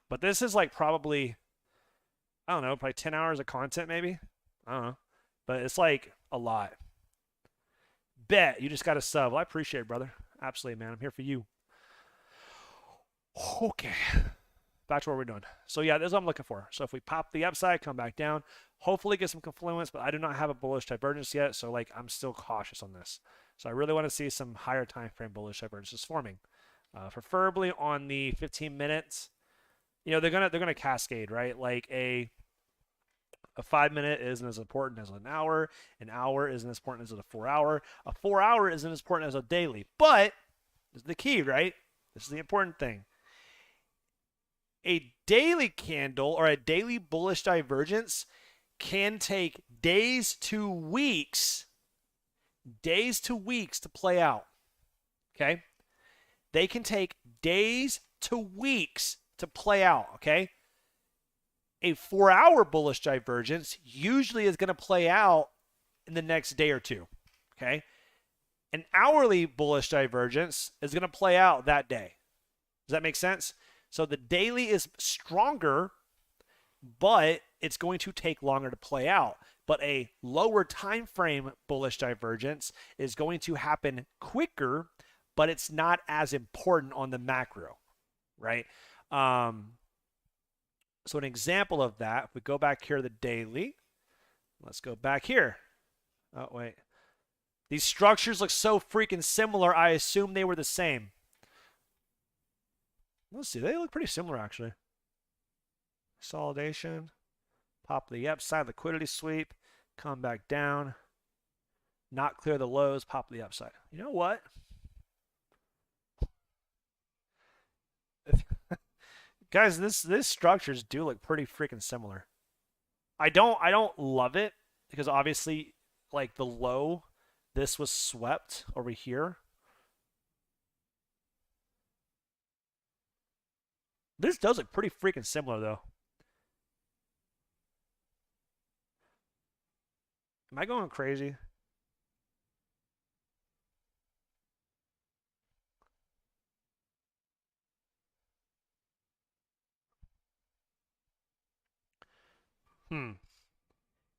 A: But this is like probably, I don't know, probably 10 hours of content maybe. I don't know. But it's like a lot. Bet. You just got a sub. Well, I appreciate it, brother. Absolutely, man. I'm here for you. Okay. Back to what we're doing. So yeah, this is what I'm looking for. So if we pop the upside, come back down, hopefully get some confluence, but I do not have a bullish divergence yet. So like I'm still cautious on this. So I really want to see some higher time frame bullish divergences forming. Preferably on the 15 minutes. You know, they're gonna cascade, right? Like a 5-minute isn't as important as an hour. An hour isn't as important as a 4-hour. A 4-hour isn't as important as a daily. But this is the key, right? This is the important thing. A daily candle or a daily bullish divergence can take days to weeks to play out. Okay? They can take days to weeks to play out, okay? A 4-hour bullish divergence usually is going to play out in the next day or two, okay? An hourly bullish divergence is going to play out that day. Does that make sense? So the daily is stronger, but it's going to take longer to play out. But a lower time frame bullish divergence is going to happen quicker, but it's not as important on the macro, right? So an example of that, if we go back here to the daily, let's go back here. Oh, wait. These structures look so freaking similar, I assume they were the same. Let's see, they look pretty similar actually. Consolidation, pop the upside, liquidity sweep, come back down, not clear the lows, pop the upside. You know what? Guys, this structures do look pretty freaking similar. I don't love it because obviously like the low, this was swept over here. This does look pretty freaking similar though. Am I going crazy?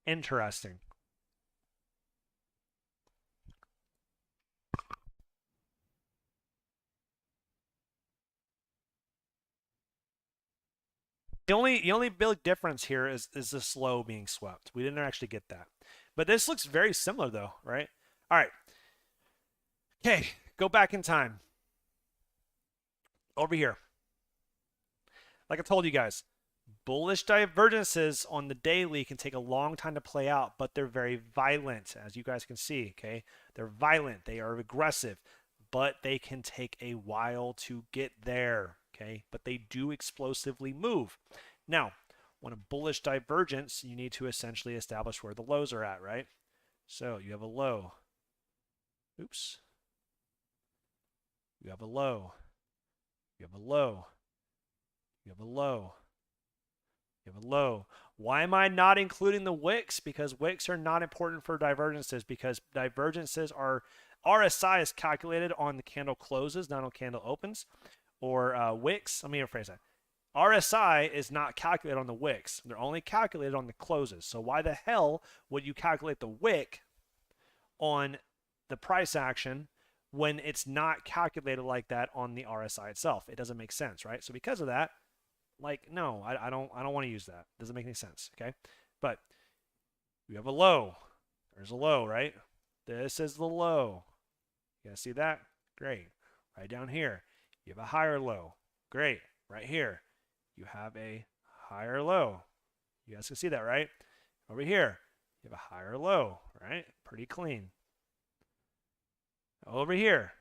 A: Interesting. The only big difference here is this low being swept. We didn't actually get that. But this looks very similar though, right? All right. Okay, go back in time. Over here. Like I told you guys, bullish divergences on the daily can take a long time to play out, but they're very violent, as you guys can see, okay? They're violent, they are aggressive, but they can take a while to get there, okay? But they do explosively move. Now, on a bullish divergence, you need to essentially establish where the lows are at, right? So you have a low. Oops. You have a low. You have a low. You have a low. You have a low. Why am I not including the wicks? Because wicks are not important for divergences because divergences are RSI is calculated on the candle closes, not on candle opens. Or wicks, let me rephrase that. RSI is not calculated on the wicks. They're only calculated on the closes. So why the hell would you calculate the wick on the price action when it's not calculated like that on the RSI itself? It doesn't make sense, right? So because of that, like, no, I don't want to use that. It doesn't make any sense, okay? But you have a low. There's a low, right? This is the low. You guys see that? Great. Right down here, you have a higher low. Great. Right here, you have a higher low. You guys can see that, right? Over here, you have a higher low, right? Pretty clean. Over here,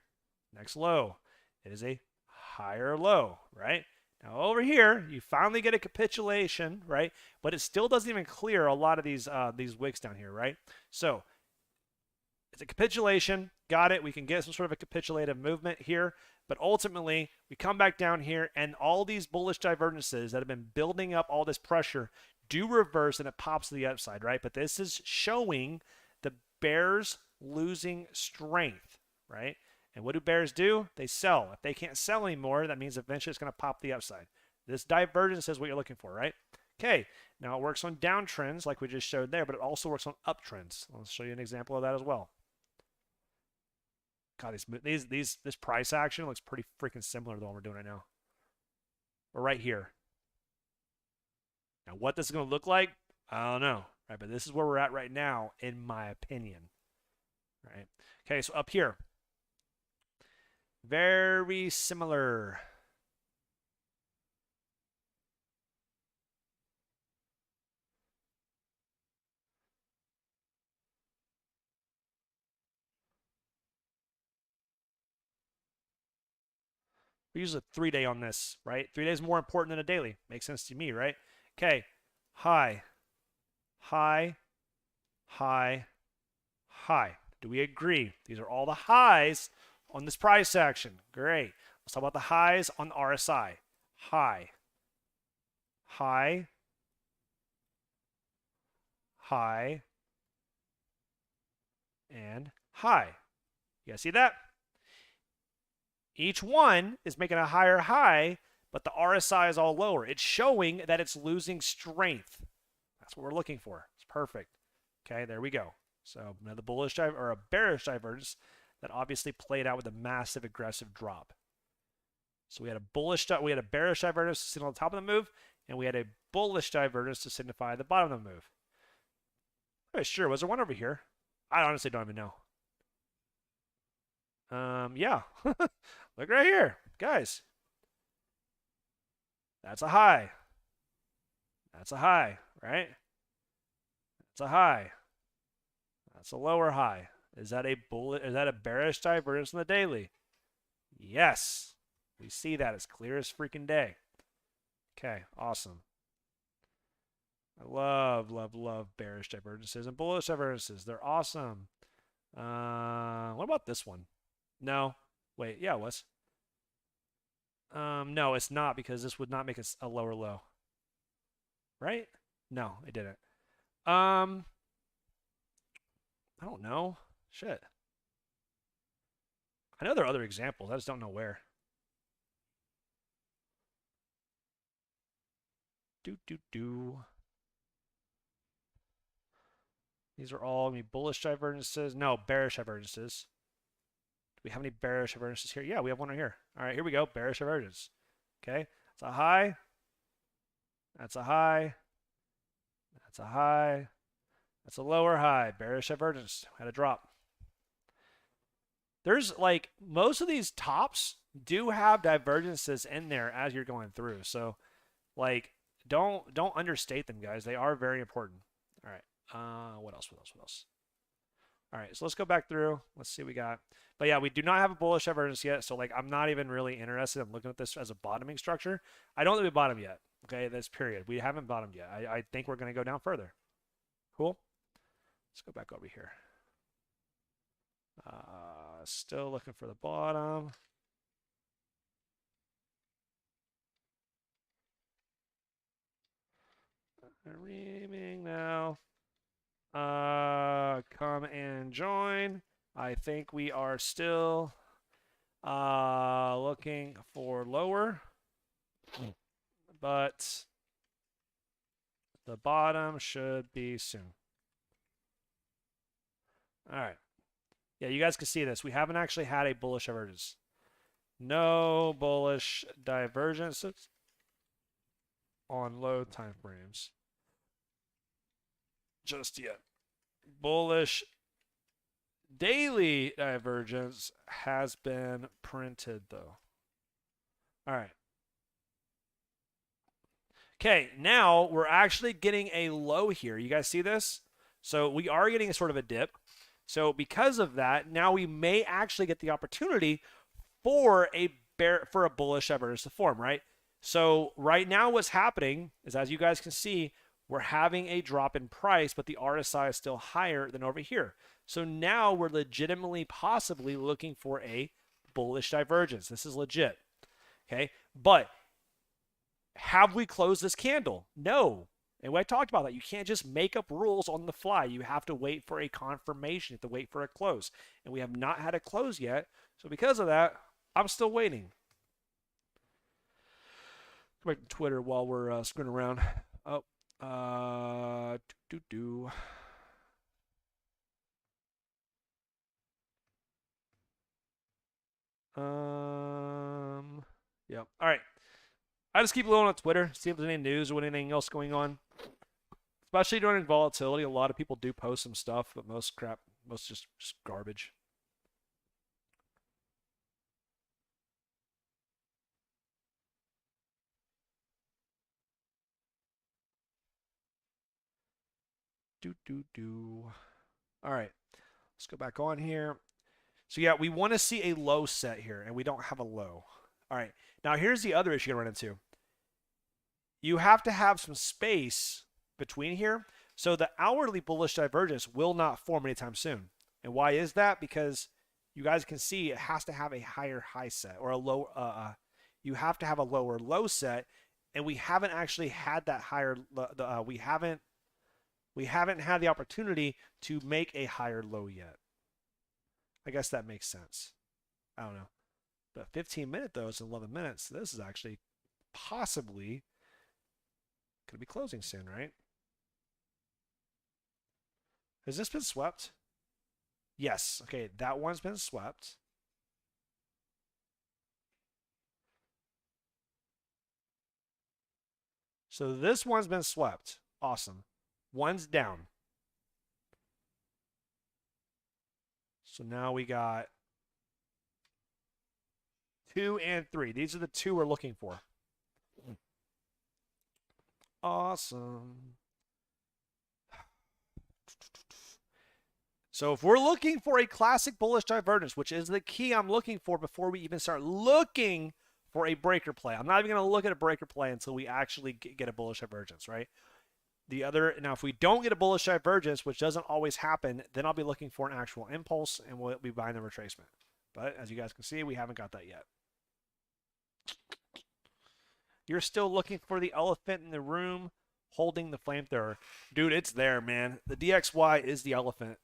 A: next low, it is a higher low, right? Now over here, you finally get a capitulation, right? But it still doesn't even clear a lot of these wicks down here, right? So it's a capitulation. Got it. We can get some sort of a capitulative movement here. But ultimately, we come back down here, and all these bullish divergences that have been building up all this pressure do reverse, and it pops to the upside, right? But this is showing the bears losing strength, right? And what do bears do? They sell. If they can't sell anymore, that means eventually it's going to pop the upside. This divergence is what you're looking for, right? Okay, now it works on downtrends like we just showed there, but it also works on uptrends. I'll show you an example of that as well. God, this price action looks pretty freaking similar to the one we're doing right now. We're right here. Now, what this is going to look like, I don't know, right? But this is where we're at right now, in my opinion. Right? Okay, so up here, very similar. We use a 3-day on this, right? 3 days more important than a daily. Makes sense to me, right? Okay, high, high, high, high. Do we agree? These are all the highs on this price action. Great. Let's talk about the highs on the RSI. High, high, high, and high. You guys see that? Each one is making a higher high, but the RSI is all lower. It's showing that it's losing strength. That's what we're looking for. It's perfect. Okay, there we go. So another bullish or a bearish divergence that obviously played out with a massive aggressive drop. So we had a bearish divergence sitting on the top of the move, and we had a bullish divergence to signify the bottom of the move. Oh, sure. Was there one over here? I honestly don't even know. Yeah. Look right here, guys. That's a high. That's a high, right? That's a high. That's a lower high. Is that a bullet? Is that a bearish divergence in the daily? Yes. We see that as clear as freaking day. Okay, awesome. I love, love, love bearish divergences and bullish divergences. They're awesome. What about this one? No. Wait, yeah, it was. No, it's not, because this would not make a lower low. Right? No, it didn't. I don't know. Shit. I know there are other examples. I just don't know where. These are all bullish divergences. No, bearish divergences. Do we have any bearish divergences here? Yeah, we have one right here. All right, here we go. Bearish divergence. Okay, that's a high. That's a high. That's a high. That's a lower high. Bearish divergence. Had a drop. There's like most of these tops do have divergences in there as you're going through. So like don't understate them, guys. They are very important. All right. What else? All right, so let's go back through. Let's see what we got. But yeah, we do not have a bullish divergence yet. So like I'm not even really interested in looking at this as a bottoming structure. I don't think we bottomed yet. Okay, this period. We haven't bottomed yet. I think we're going to go down further. Cool. Let's go back over here. Still looking for the bottom. Reaming now. Come and join. I think we are still looking for lower, but the bottom should be soon. All right. Yeah, you guys can see this. We haven't actually had a bullish divergence. No bullish divergences on low time frames just yet. Bullish daily divergence has been printed, though. All right. Okay, now we're actually getting a low here. You guys see this? So we are getting a sort of a dip. So because of that, now we may actually get the opportunity for a bullish divergence to form, right? So right now what's happening is, as you guys can see, we're having a drop in price, but the RSI is still higher than over here. So now we're legitimately possibly looking for a bullish divergence. This is legit. Okay, but have we closed this candle? No. And I talked about that. You can't just make up rules on the fly. You have to wait for a confirmation. You have to wait for a close. And we have not had a close yet. So because of that, I'm still waiting. Go back to Twitter while we're screwing around. Oh, Yep. All right. I just keep looking on Twitter, see if there's any news or anything else going on. Especially during volatility, a lot of people do post some stuff, but most just garbage. All right, let's go back on here. So yeah, we want to see a low set here, and we don't have a low. All right, now here's the other issue you're gonna run into. You have to have some space between here, so the hourly bullish divergence will not form anytime soon. And why is that? Because you guys can see it has to have a higher high set or a low. You have to have a lower low set, and we haven't actually had that higher. We haven't had the opportunity to make a higher low yet. I guess that makes sense. I don't know. But 15-minute though is 11 minutes. So this is actually possibly going to be closing soon, right? Has this been swept? Yes. Okay, that one's been swept. So this one's been swept. Awesome. One's down. So now we got 2 and 3. These are the two we're looking for. Awesome. So if we're looking for a classic bullish divergence, which is the key I'm looking for before we even start looking for a breaker play. I'm not even going to look at a breaker play until we actually get a bullish divergence, right? Now, if we don't get a bullish divergence, which doesn't always happen, then I'll be looking for an actual impulse and we'll be buying the retracement. But as you guys can see, we haven't got that yet. You're still looking for the elephant in the room holding the flamethrower. Dude, it's there, man. The DXY is the elephant.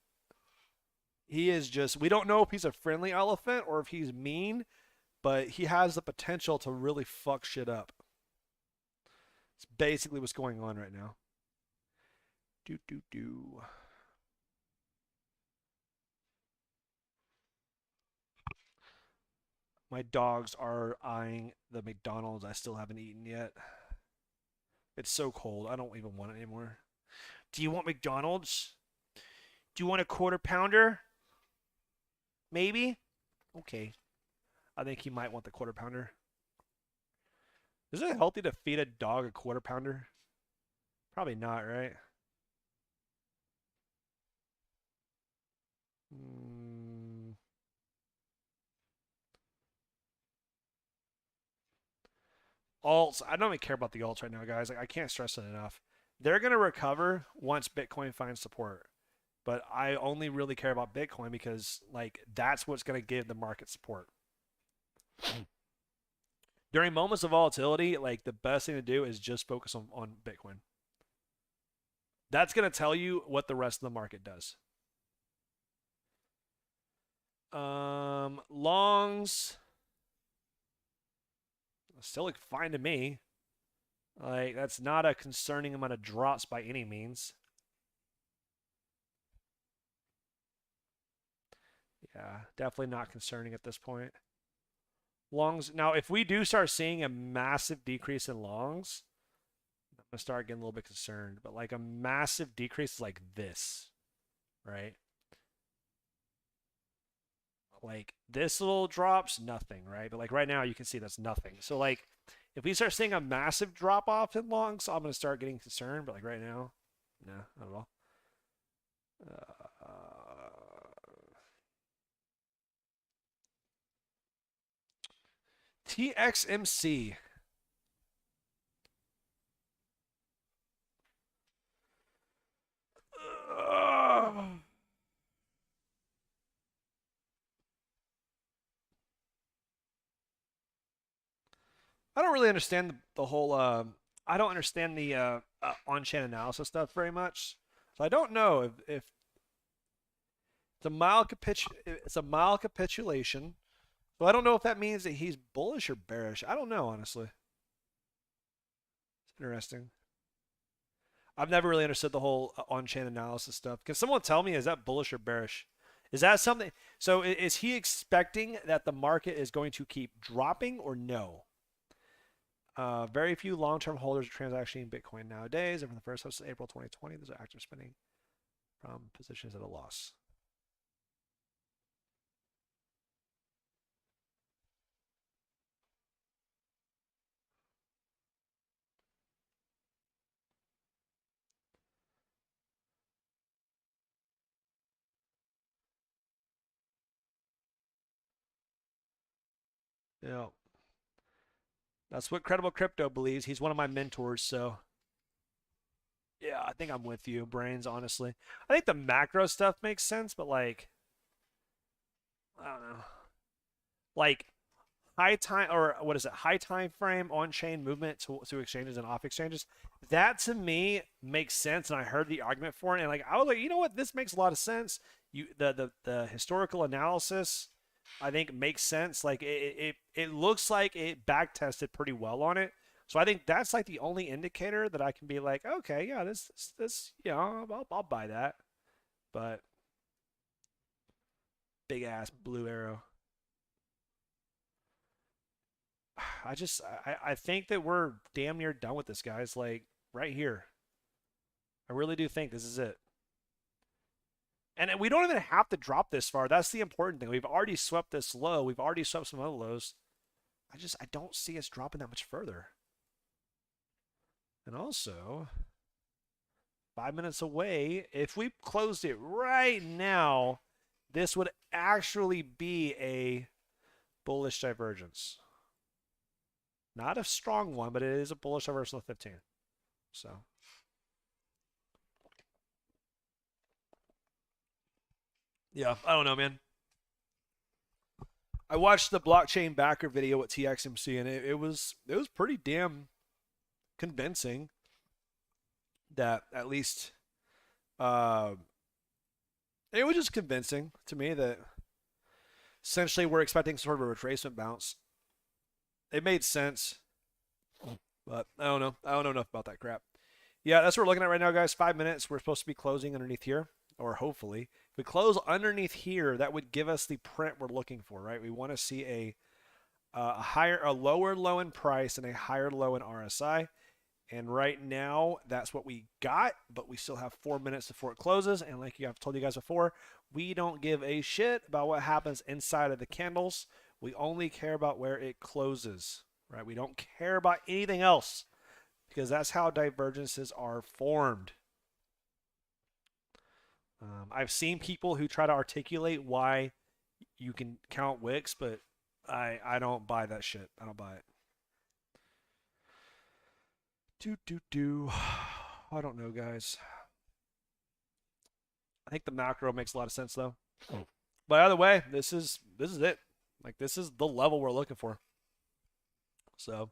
A: He is just, we don't know if he's a friendly elephant or if he's mean, but he has the potential to really fuck shit up. It's basically what's going on right now. My dogs are eyeing the McDonald's I still haven't eaten yet. It's so cold. I don't even want it anymore. Do you want McDonald's? Do you want a quarter pounder? Maybe? Okay. I think he might want the quarter pounder. Is it healthy to feed a dog a quarter pounder? Probably not, right? Alts. I don't even care about the alts right now, guys. Like, I can't stress it enough. They're going to recover once Bitcoin finds support. But I only really care about Bitcoin because, like, that's what's going to give the market support. During moments of volatility, like, the best thing to do is just focus on Bitcoin. That's going to tell you what the rest of the market does. Longs still look fine to me. Like, that's not a concerning amount of drops by any means. Yeah, definitely not concerning at this point. Longs. Now, if we do start seeing a massive decrease in longs, I'm going to start getting a little bit concerned. But like a massive decrease is like this, right? Like this little drops, nothing, right? But like right now, you can see that's nothing. So like if we start seeing a massive drop off in longs, I'm going to start getting concerned. But like right now, no, not at all. TXMC. I don't really understand the whole. I don't understand the on-chain analysis stuff very much, so I don't know if it's a mild capitulation. So I don't know if that means that he's bullish or bearish. I don't know, honestly. It's interesting. I've never really understood the whole on-chain analysis stuff. Can someone tell me, is that bullish or bearish? Is that something? So is he expecting that the market is going to keep dropping or no? Very few long-term holders are transacting Bitcoin nowadays. And from the first host of April 2020, there's active spending from positions at a loss. Yeah. That's what Credible Crypto believes. He's one of my mentors, so yeah, I think I'm with you, Brains, honestly. I think the macro stuff makes sense, but like I don't know. Like high time or what is it? High time frame on-chain movement to exchanges and off exchanges. That to me makes sense, and I heard the argument for it, and like I was like, you know what, this makes a lot of sense. The historical analysis, I think makes sense. Like it looks like it back tested pretty well on it. So I think that's like the only indicator that I can be like, okay, yeah, this I'll buy that. But big ass blue arrow. I think that we're damn near done with this, guys. Like right here. I really do think this is it. And we don't even have to drop this far. That's the important thing. We've already swept this low. We've already swept some other lows. I don't see us dropping that much further. And also, 5 minutes away, if we closed it right now, this would actually be a bullish divergence. Not a strong one, but it is a bullish divergence on the 15. So, yeah, I don't know, man. I watched the blockchain backer video with TXMC, and it was pretty damn convincing that at least it was just convincing to me that essentially we're expecting sort of a retracement bounce. It made sense, but I don't know. I don't know enough about that crap. Yeah, that's what we're looking at right now, guys. 5 minutes. We're supposed to be closing underneath here, or hopefully. If we close underneath here, that would give us the print we're looking for, right? We want to see a lower low in price and a higher low in RSI. And right now, that's what we got, but we still have 4 minutes before it closes. And like I've told you guys before, we don't give a shit about what happens inside of the candles. We only care about where it closes, right? We don't care about anything else because that's how divergences are formed. I've seen people who try to articulate why you can count wicks, but I don't buy that shit. I don't buy it. I don't know, guys. I think the macro makes a lot of sense though. But either way, this is it. Like this is the level we're looking for. So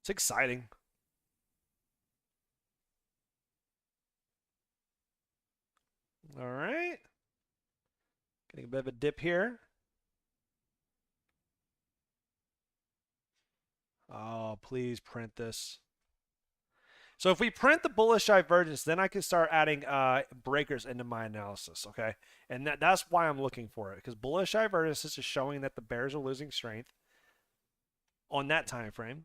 A: it's exciting. All right. Getting a bit of a dip here. Oh, please print this. So if we print the bullish divergence, then I can start adding breakers into my analysis, okay? And that's why I'm looking for it, because bullish divergence is just showing that the bears are losing strength on that time frame.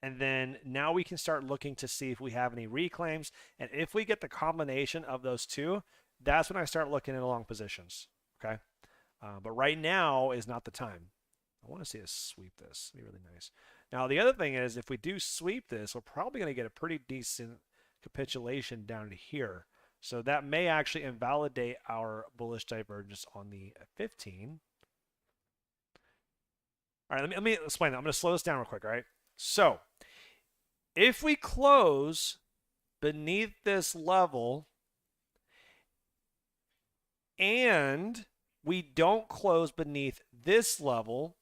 A: And then now we can start looking to see if we have any reclaims. And if we get the combination of those two, that's when I start looking at long positions, okay? But right now is not the time. I want to see us sweep this. It'd be really nice. Now, the other thing is, if we do sweep this, we're probably going to get a pretty decent capitulation down to here. So that may actually invalidate our bullish divergence on the 15. All right, let me explain that. I'm going to slow this down real quick, all right? So if we close beneath this level and we don't close beneath this level,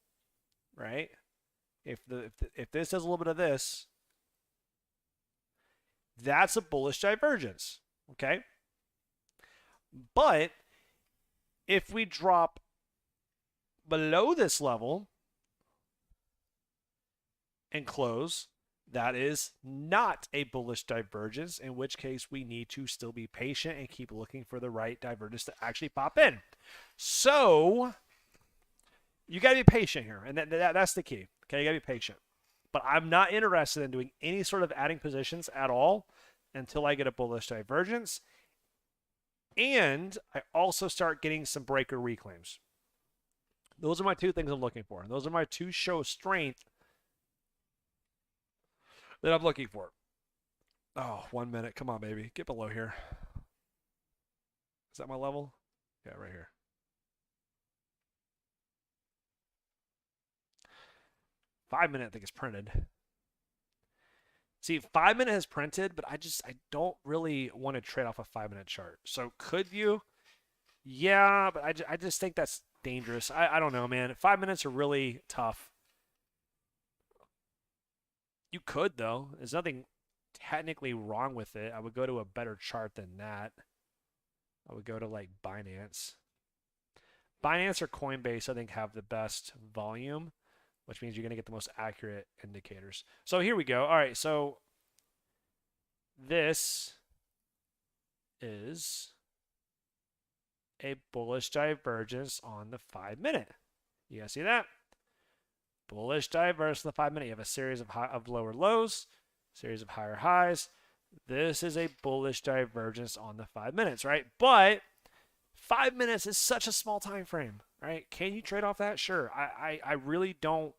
A: right? If this does a little bit of this, that's a bullish divergence, okay? But if we drop below this level and close, that is not a bullish divergence, in which case we need to still be patient and keep looking for the right divergence to actually pop in. So you got to be patient here, and that's the key. Okay, you got to be patient. But I'm not interested in doing any sort of adding positions at all until I get a bullish divergence. And I also start getting some breaker reclaims. Those are my two things I'm looking for. And those are my two show strength that I'm looking for. Oh, 1 minute. Come on, baby. Get below here. Is that my level? Yeah, right here. 5 minute, I think, is printed. See, 5 minute has printed, but I don't really want to trade off a 5 minute chart. So could you? Yeah, but I just think that's dangerous. I don't know, man. 5 minutes are really tough. You could, though. There's nothing technically wrong with it. I would go to a better chart than that. I would go to like Binance. Binance or Coinbase, I think, have the best volume, which means you're going to get the most accurate indicators. So here we go. All right, so this is a bullish divergence on the 5 minute. You guys see that? Bullish divergence in the 5 minute. You have a series of lower lows, series of higher highs. This is a bullish divergence on the 5 minutes, right? But 5 minutes is such a small time frame, right? Can you trade off that? Sure. I really don't.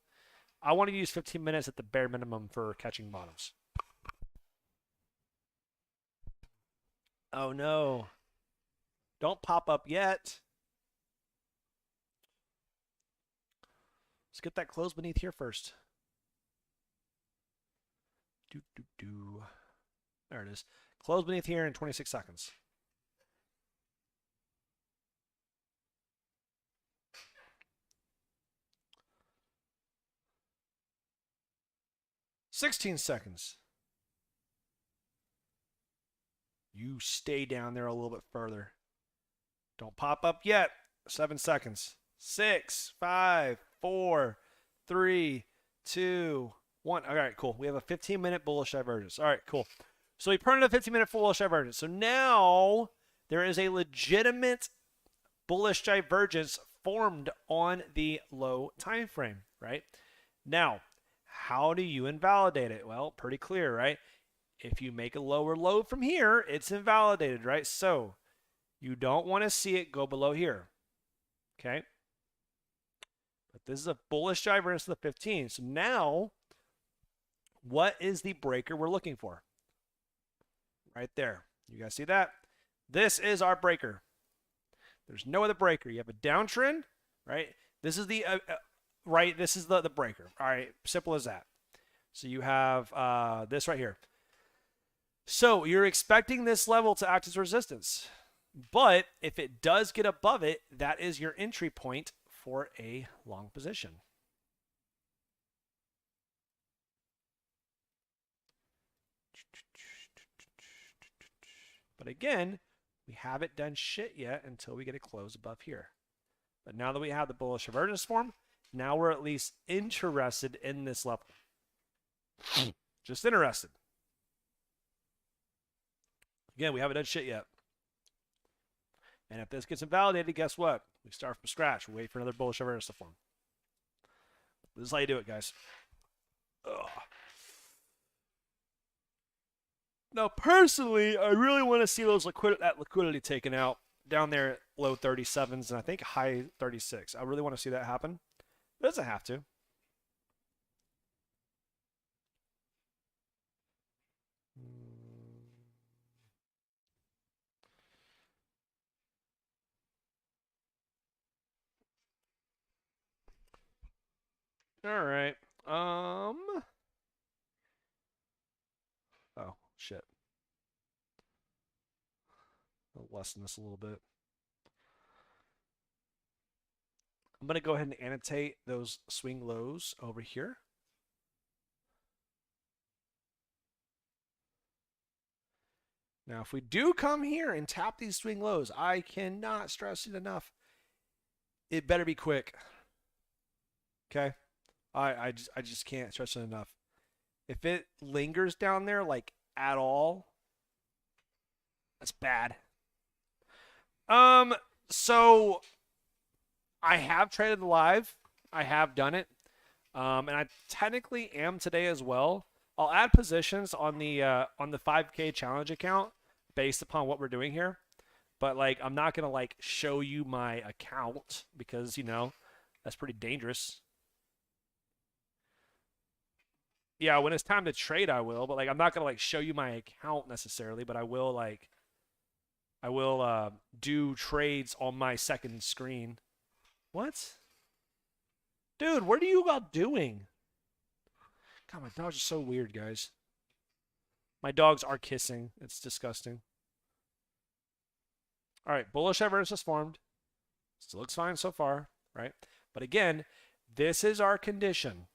A: I want to use 15 minutes at the bare minimum for catching bottoms. Oh no. Don't pop up yet. Let's get that close beneath here first. There it is. Close beneath here in 26 seconds. $16 seconds. You stay down there a little bit further. Don't pop up yet. 7 seconds. 6, 5, 4, 3, 2, 1. All right, cool. We have a 15-minute bullish divergence. All right, cool. So we printed a 15-minute bullish divergence. So now there is a legitimate bullish divergence formed on the low time frame, right? Now, how do you invalidate it? Well, pretty clear, right? If you make a lower low from here, it's invalidated, right? So you don't want to see it go below here, okay? But this is a bullish divergence to the 15. So now, what is the breaker we're looking for? Right there. You guys see that? This is our breaker. There's no other breaker. You have a downtrend, right? This is the right. This is the breaker. All right, simple as that. So you have this right here. So you're expecting this level to act as resistance, but if it does get above it, that is your entry point for a long position. But again, we haven't done shit yet until we get a close above here. But now that we have the bullish divergence form, now we're at least interested in this level. Just interested. Again, we haven't done shit yet. And if this gets invalidated, guess what? We start from scratch. We wait for another bullish divergence to form. This is how you do it, guys. Ugh. Now, personally, I really want to see that liquidity taken out down there at low 37s and I think high 36. I really want to see that happen. It doesn't have to. All right. Oh, shit. I'll lessen this a little bit. I'm going to go ahead and annotate those swing lows over here. Now, if we do come here and tap these swing lows, I cannot stress it enough. It better be quick. Okay? I just can't stress it enough. If it lingers down there like at all, that's bad. So I have traded live. I have done it. And I technically am today as well. I'll add positions on the 5K challenge account based upon what we're doing here. But like I'm not going to like show you my account because, you know, that's pretty dangerous. Yeah, when it's time to trade I will, but like I'm not going to like show you my account necessarily, but I will do trades on my second screen. What? Dude, what are you all doing? God, my dogs are so weird, guys. My dogs are kissing. It's disgusting. All right, bullish divergence is formed. Still looks fine so far, right? But again, this is our condition.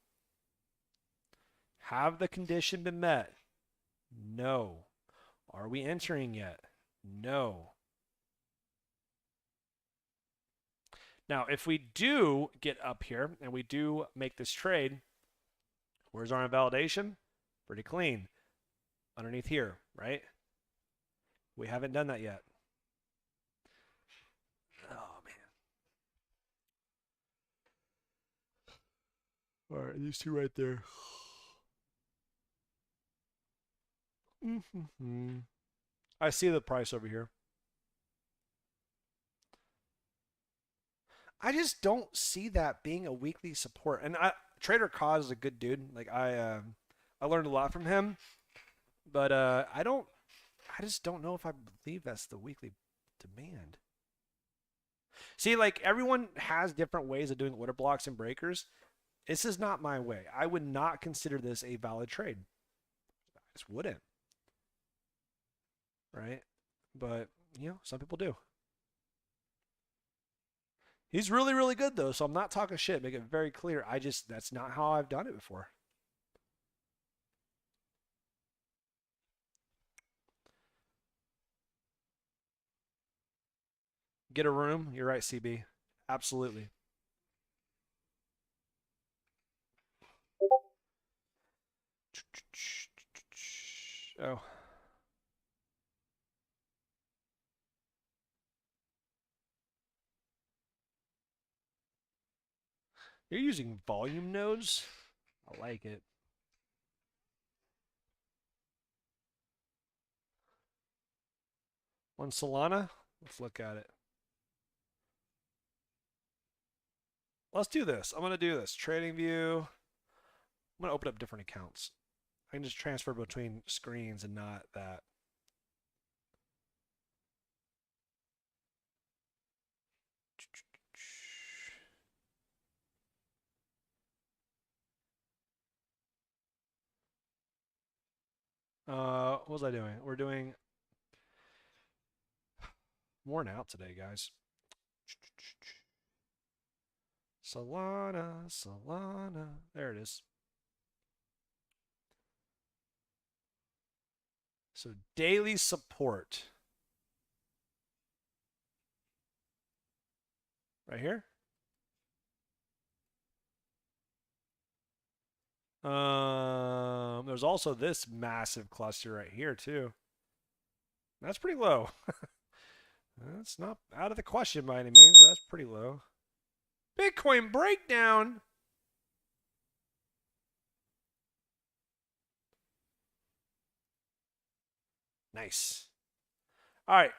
A: Have the condition been met? No. Are we entering yet? No. Now, if we do get up here and we do make this trade, where's our invalidation? Pretty clean. Underneath here, right? We haven't done that yet. Oh, man. All right, these two right there. I see the price over here. I just don't see that being a weekly support. And Trader Cause is a good dude. Like I learned a lot from him, but I just don't know if I believe that's the weekly demand. See, like everyone has different ways of doing order blocks and breakers. This is not my way. I would not consider this a valid trade. I just wouldn't. Right? But, some people do. He's really, really good though, so I'm not talking shit. Make it very clear. That's not how I've done it before. Get a room. You're right, CB. Absolutely. Oh. You're using volume nodes? I like it. On Solana? Let's look at it. Let's do this. I'm going to do this. Trading view. I'm going to open up different accounts. I can just transfer between screens and not that. What was I doing? We're doing worn out today, guys. Solana. There it is. So daily support. Right here. There's also this massive cluster right here too. That's pretty low. That's not out of the question by any means, but that's pretty low. Bitcoin breakdown. Nice. All right.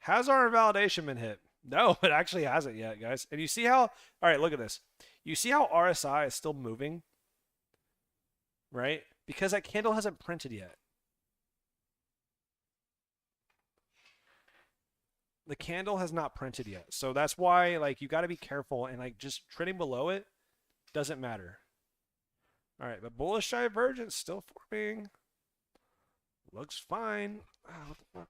A: Has our invalidation been hit? No, it actually hasn't yet, guys. And you see how, all right, look at this. You see how RSI is still moving? Right? Because that candle hasn't printed yet. The candle has not printed yet. So that's why, like, you got to be careful and, like, just trading below it doesn't matter. All right, but bullish divergence still forming. Looks fine. Oh, what the fuck?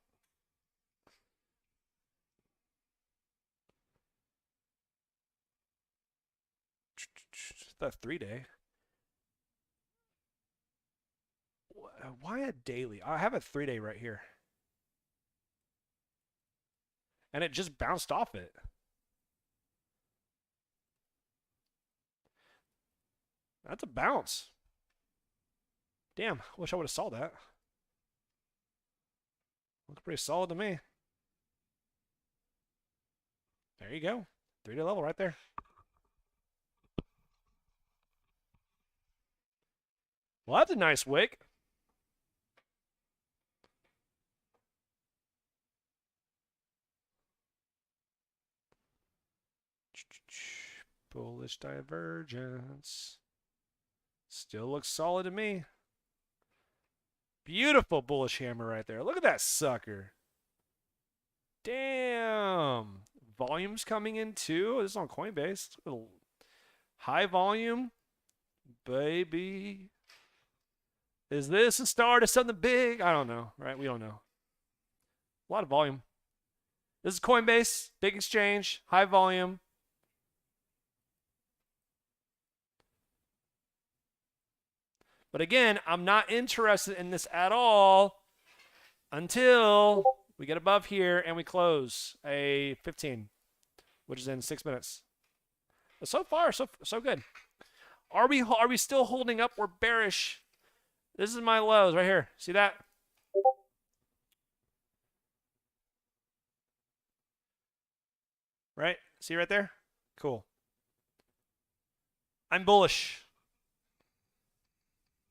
A: The 3-day. Why a daily? I have a 3-day right here. And it just bounced off it. That's a bounce. Damn, wish I would have saw that. Looks pretty solid to me. There you go. 3-day level right there. Well, that's a nice wick. Bullish divergence. Still looks solid to me. Beautiful bullish hammer right there. Look at that sucker. Damn. Volume's coming in too. This is on Coinbase. High volume. Baby. Is this the start of something big? I don't know, right? We don't know. A lot of volume. This is Coinbase. Big exchange. High volume. But again, I'm not interested in this at all until we get above here and we close a 15, which is in 6 minutes. But so far, so good. Are we still holding up? We're bearish. This is my lows right here. See that? Right? See right there? Cool. I'm bullish.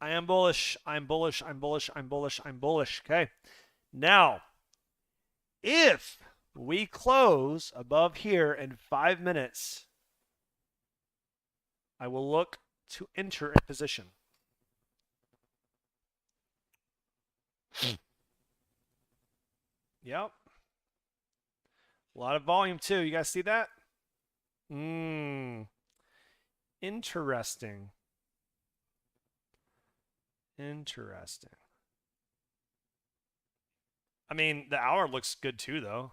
A: I am bullish. I'm bullish. I'm bullish. I'm bullish. I'm bullish. Okay. Now, if we close above here in 5 minutes, I will look to enter in position. Yep. A lot of volume too. You guys see that? Interesting. Interesting. I mean, the hour looks good too, though.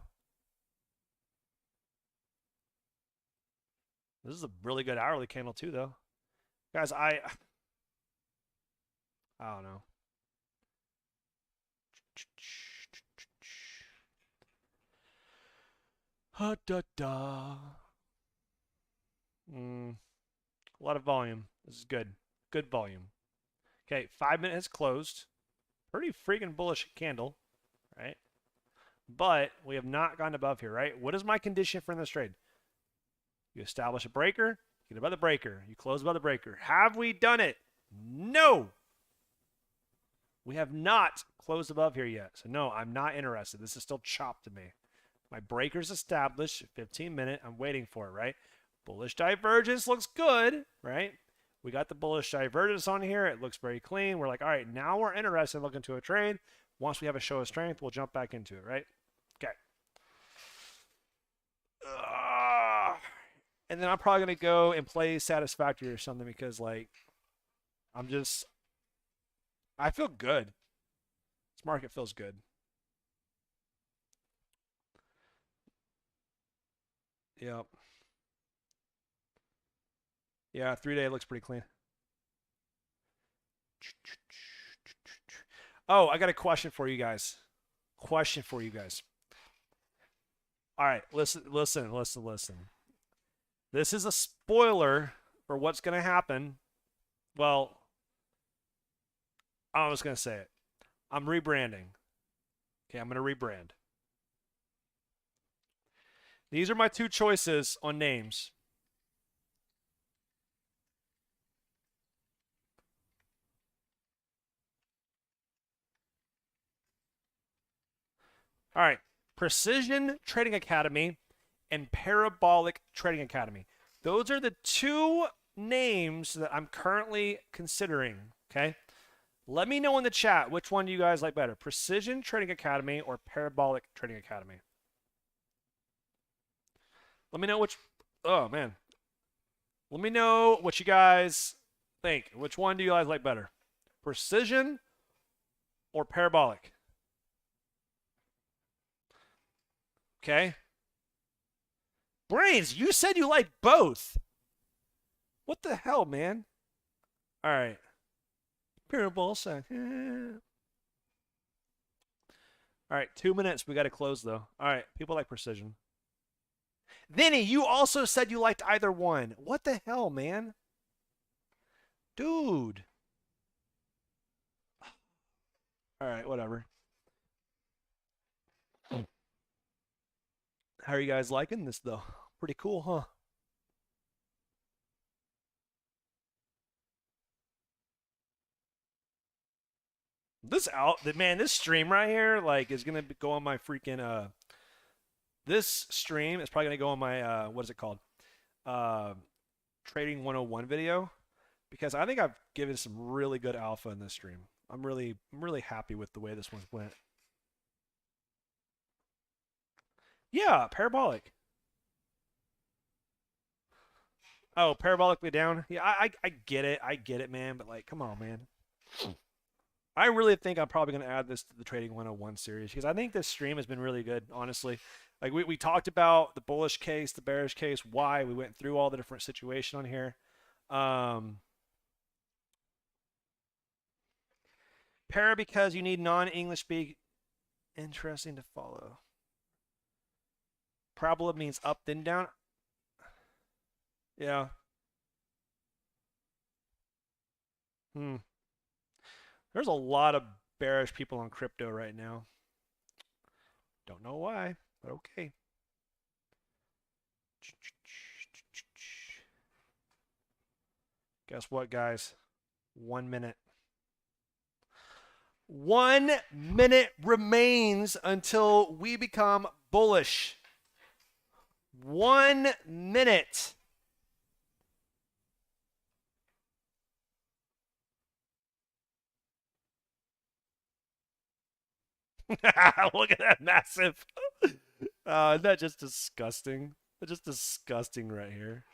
A: This is a really good hourly candle too, though. Guys, I don't know. A lot of volume. This is good. Good volume. Okay, 5 minutes closed. Pretty freaking bullish candle, right? But we have not gone above here, right? What is my condition for this trade? You establish a breaker, you get above the breaker, you close above the breaker. Have we done it? No. We have not closed above here yet. So no, I'm not interested. This is still chopped to me. My breaker's established, 15 minute. I'm waiting for it, right? Bullish divergence looks good, right? We got the bullish divergence on here. It looks very clean. We're like, all right, now we're interested in looking to a trade. Once we have a show of strength, we'll jump back into it, right? Okay. And then I'm probably going to go and play Satisfactory or something because, like, I feel good. This market feels good. Yep. Yeah, 3-day looks pretty clean. Oh, I got a question for you guys. All right, listen. This is a spoiler for what's going to happen. Well, I was going to say it. I'm rebranding. Okay, I'm going to rebrand. These are my two choices on names. All right, Precision Trading Academy and Parabolic Trading Academy. Those are the two names that I'm currently considering, okay? Let me know in the chat which one do you guys like better, Precision Trading Academy or Parabolic Trading Academy. Let me know which, oh man. Let me know what you guys think. Which one do you guys like better, Precision or Parabolic? Okay. Brains, you said you like both. What the hell, man? All right. Parabolic. All right, 2 minutes. We got to close, though. All right, people like Precision. Vinny, you also said you liked either one. What the hell, man? Dude. All right, whatever. How are you guys liking this, though? Pretty cool, huh? This stream right here, like, is gonna go on my freaking this stream is probably gonna go on my what is it called? Trading 101 video. Because I think I've given some really good alpha in this stream. I'm really happy with the way this one went. Yeah, parabolic. Oh, parabolically down. Yeah, I get it, man. But like, come on, man. I really think I'm probably going to add this to the Trading 101 series because I think this stream has been really good, honestly. Like we talked about the bullish case, the bearish case, why we went through all the different situation on here. Para because you need non-English speak. Interesting to follow. Parabola means up then down. Yeah. There's a lot of bearish people on crypto right now. Don't know why, but okay. Guess what, guys? 1 minute. 1 minute remains until we become bullish. 1 minute. Look at that massive. Isn't that just disgusting? That's just disgusting right here.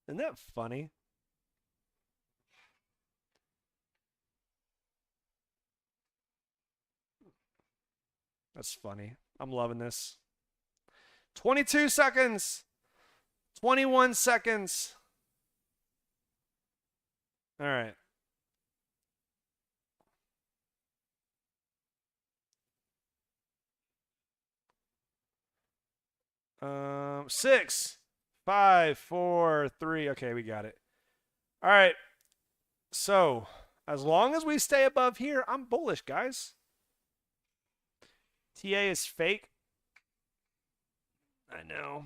A: Isn't that funny? That's funny. I'm loving this. 22 seconds. 21 seconds. All right. Six, 5, 4, 3. Okay, we got it. All right. So, as long as we stay above here, I'm bullish, guys. TA is fake. I know.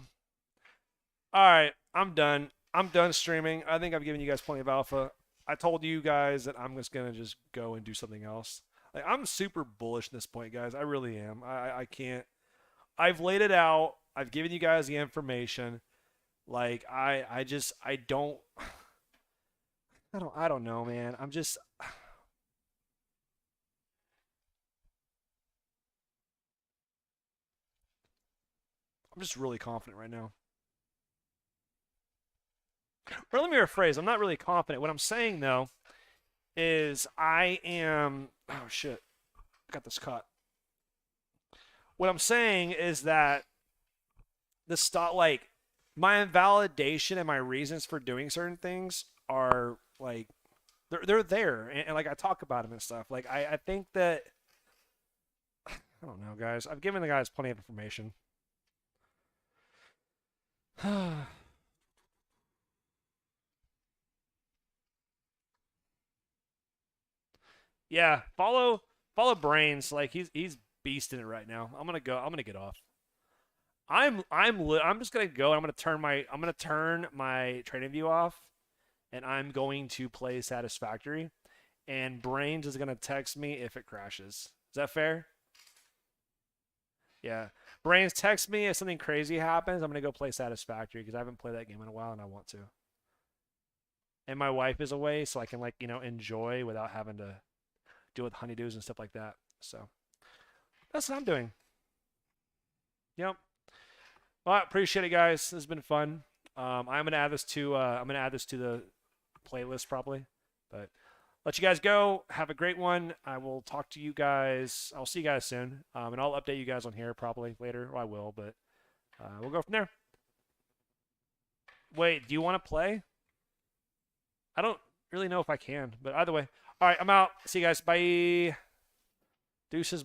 A: All right, I'm done. I'm done streaming. I think I've given you guys plenty of alpha. I told you guys that I'm just gonna just go and do something else. Like, I'm super bullish at this point, guys. I really am. I can't. I've laid it out. I've given you guys the information. Like, I don't I don't know, man. I'm just really confident right now. Or let me rephrase. I'm not really confident. What I'm saying though is I am. Oh shit! I got this caught. What I'm saying is that the stock, like, my invalidation and my reasons for doing certain things are like they're there, and like I talk about them and stuff. Like I think that I don't know, guys. I've given the guys plenty of information. Yeah, follow Brains. Like he's beasting it right now. I'm gonna go. I'm gonna get off. I'm just gonna go. I'm gonna turn my trading view off, and I'm going to play Satisfactory. And Brains is gonna text me if it crashes. Is that fair? Yeah. Brains, text me if something crazy happens. I'm gonna go play Satisfactory because I haven't played that game in a while and I want to. And my wife is away, so I can, like, enjoy without having to deal with honeydews and stuff like that. So that's what I'm doing. Yep. Well, I appreciate it, guys. This has been fun. I'm gonna add this to the playlist probably, but let you guys go. Have a great one. I will talk to you guys. I'll see you guys soon, and I'll update you guys on here probably later. Or I will, but we'll go from there. Wait, do you want to play? I don't really know if I can, but either way. All right, I'm out. See you guys. Bye. Deuces.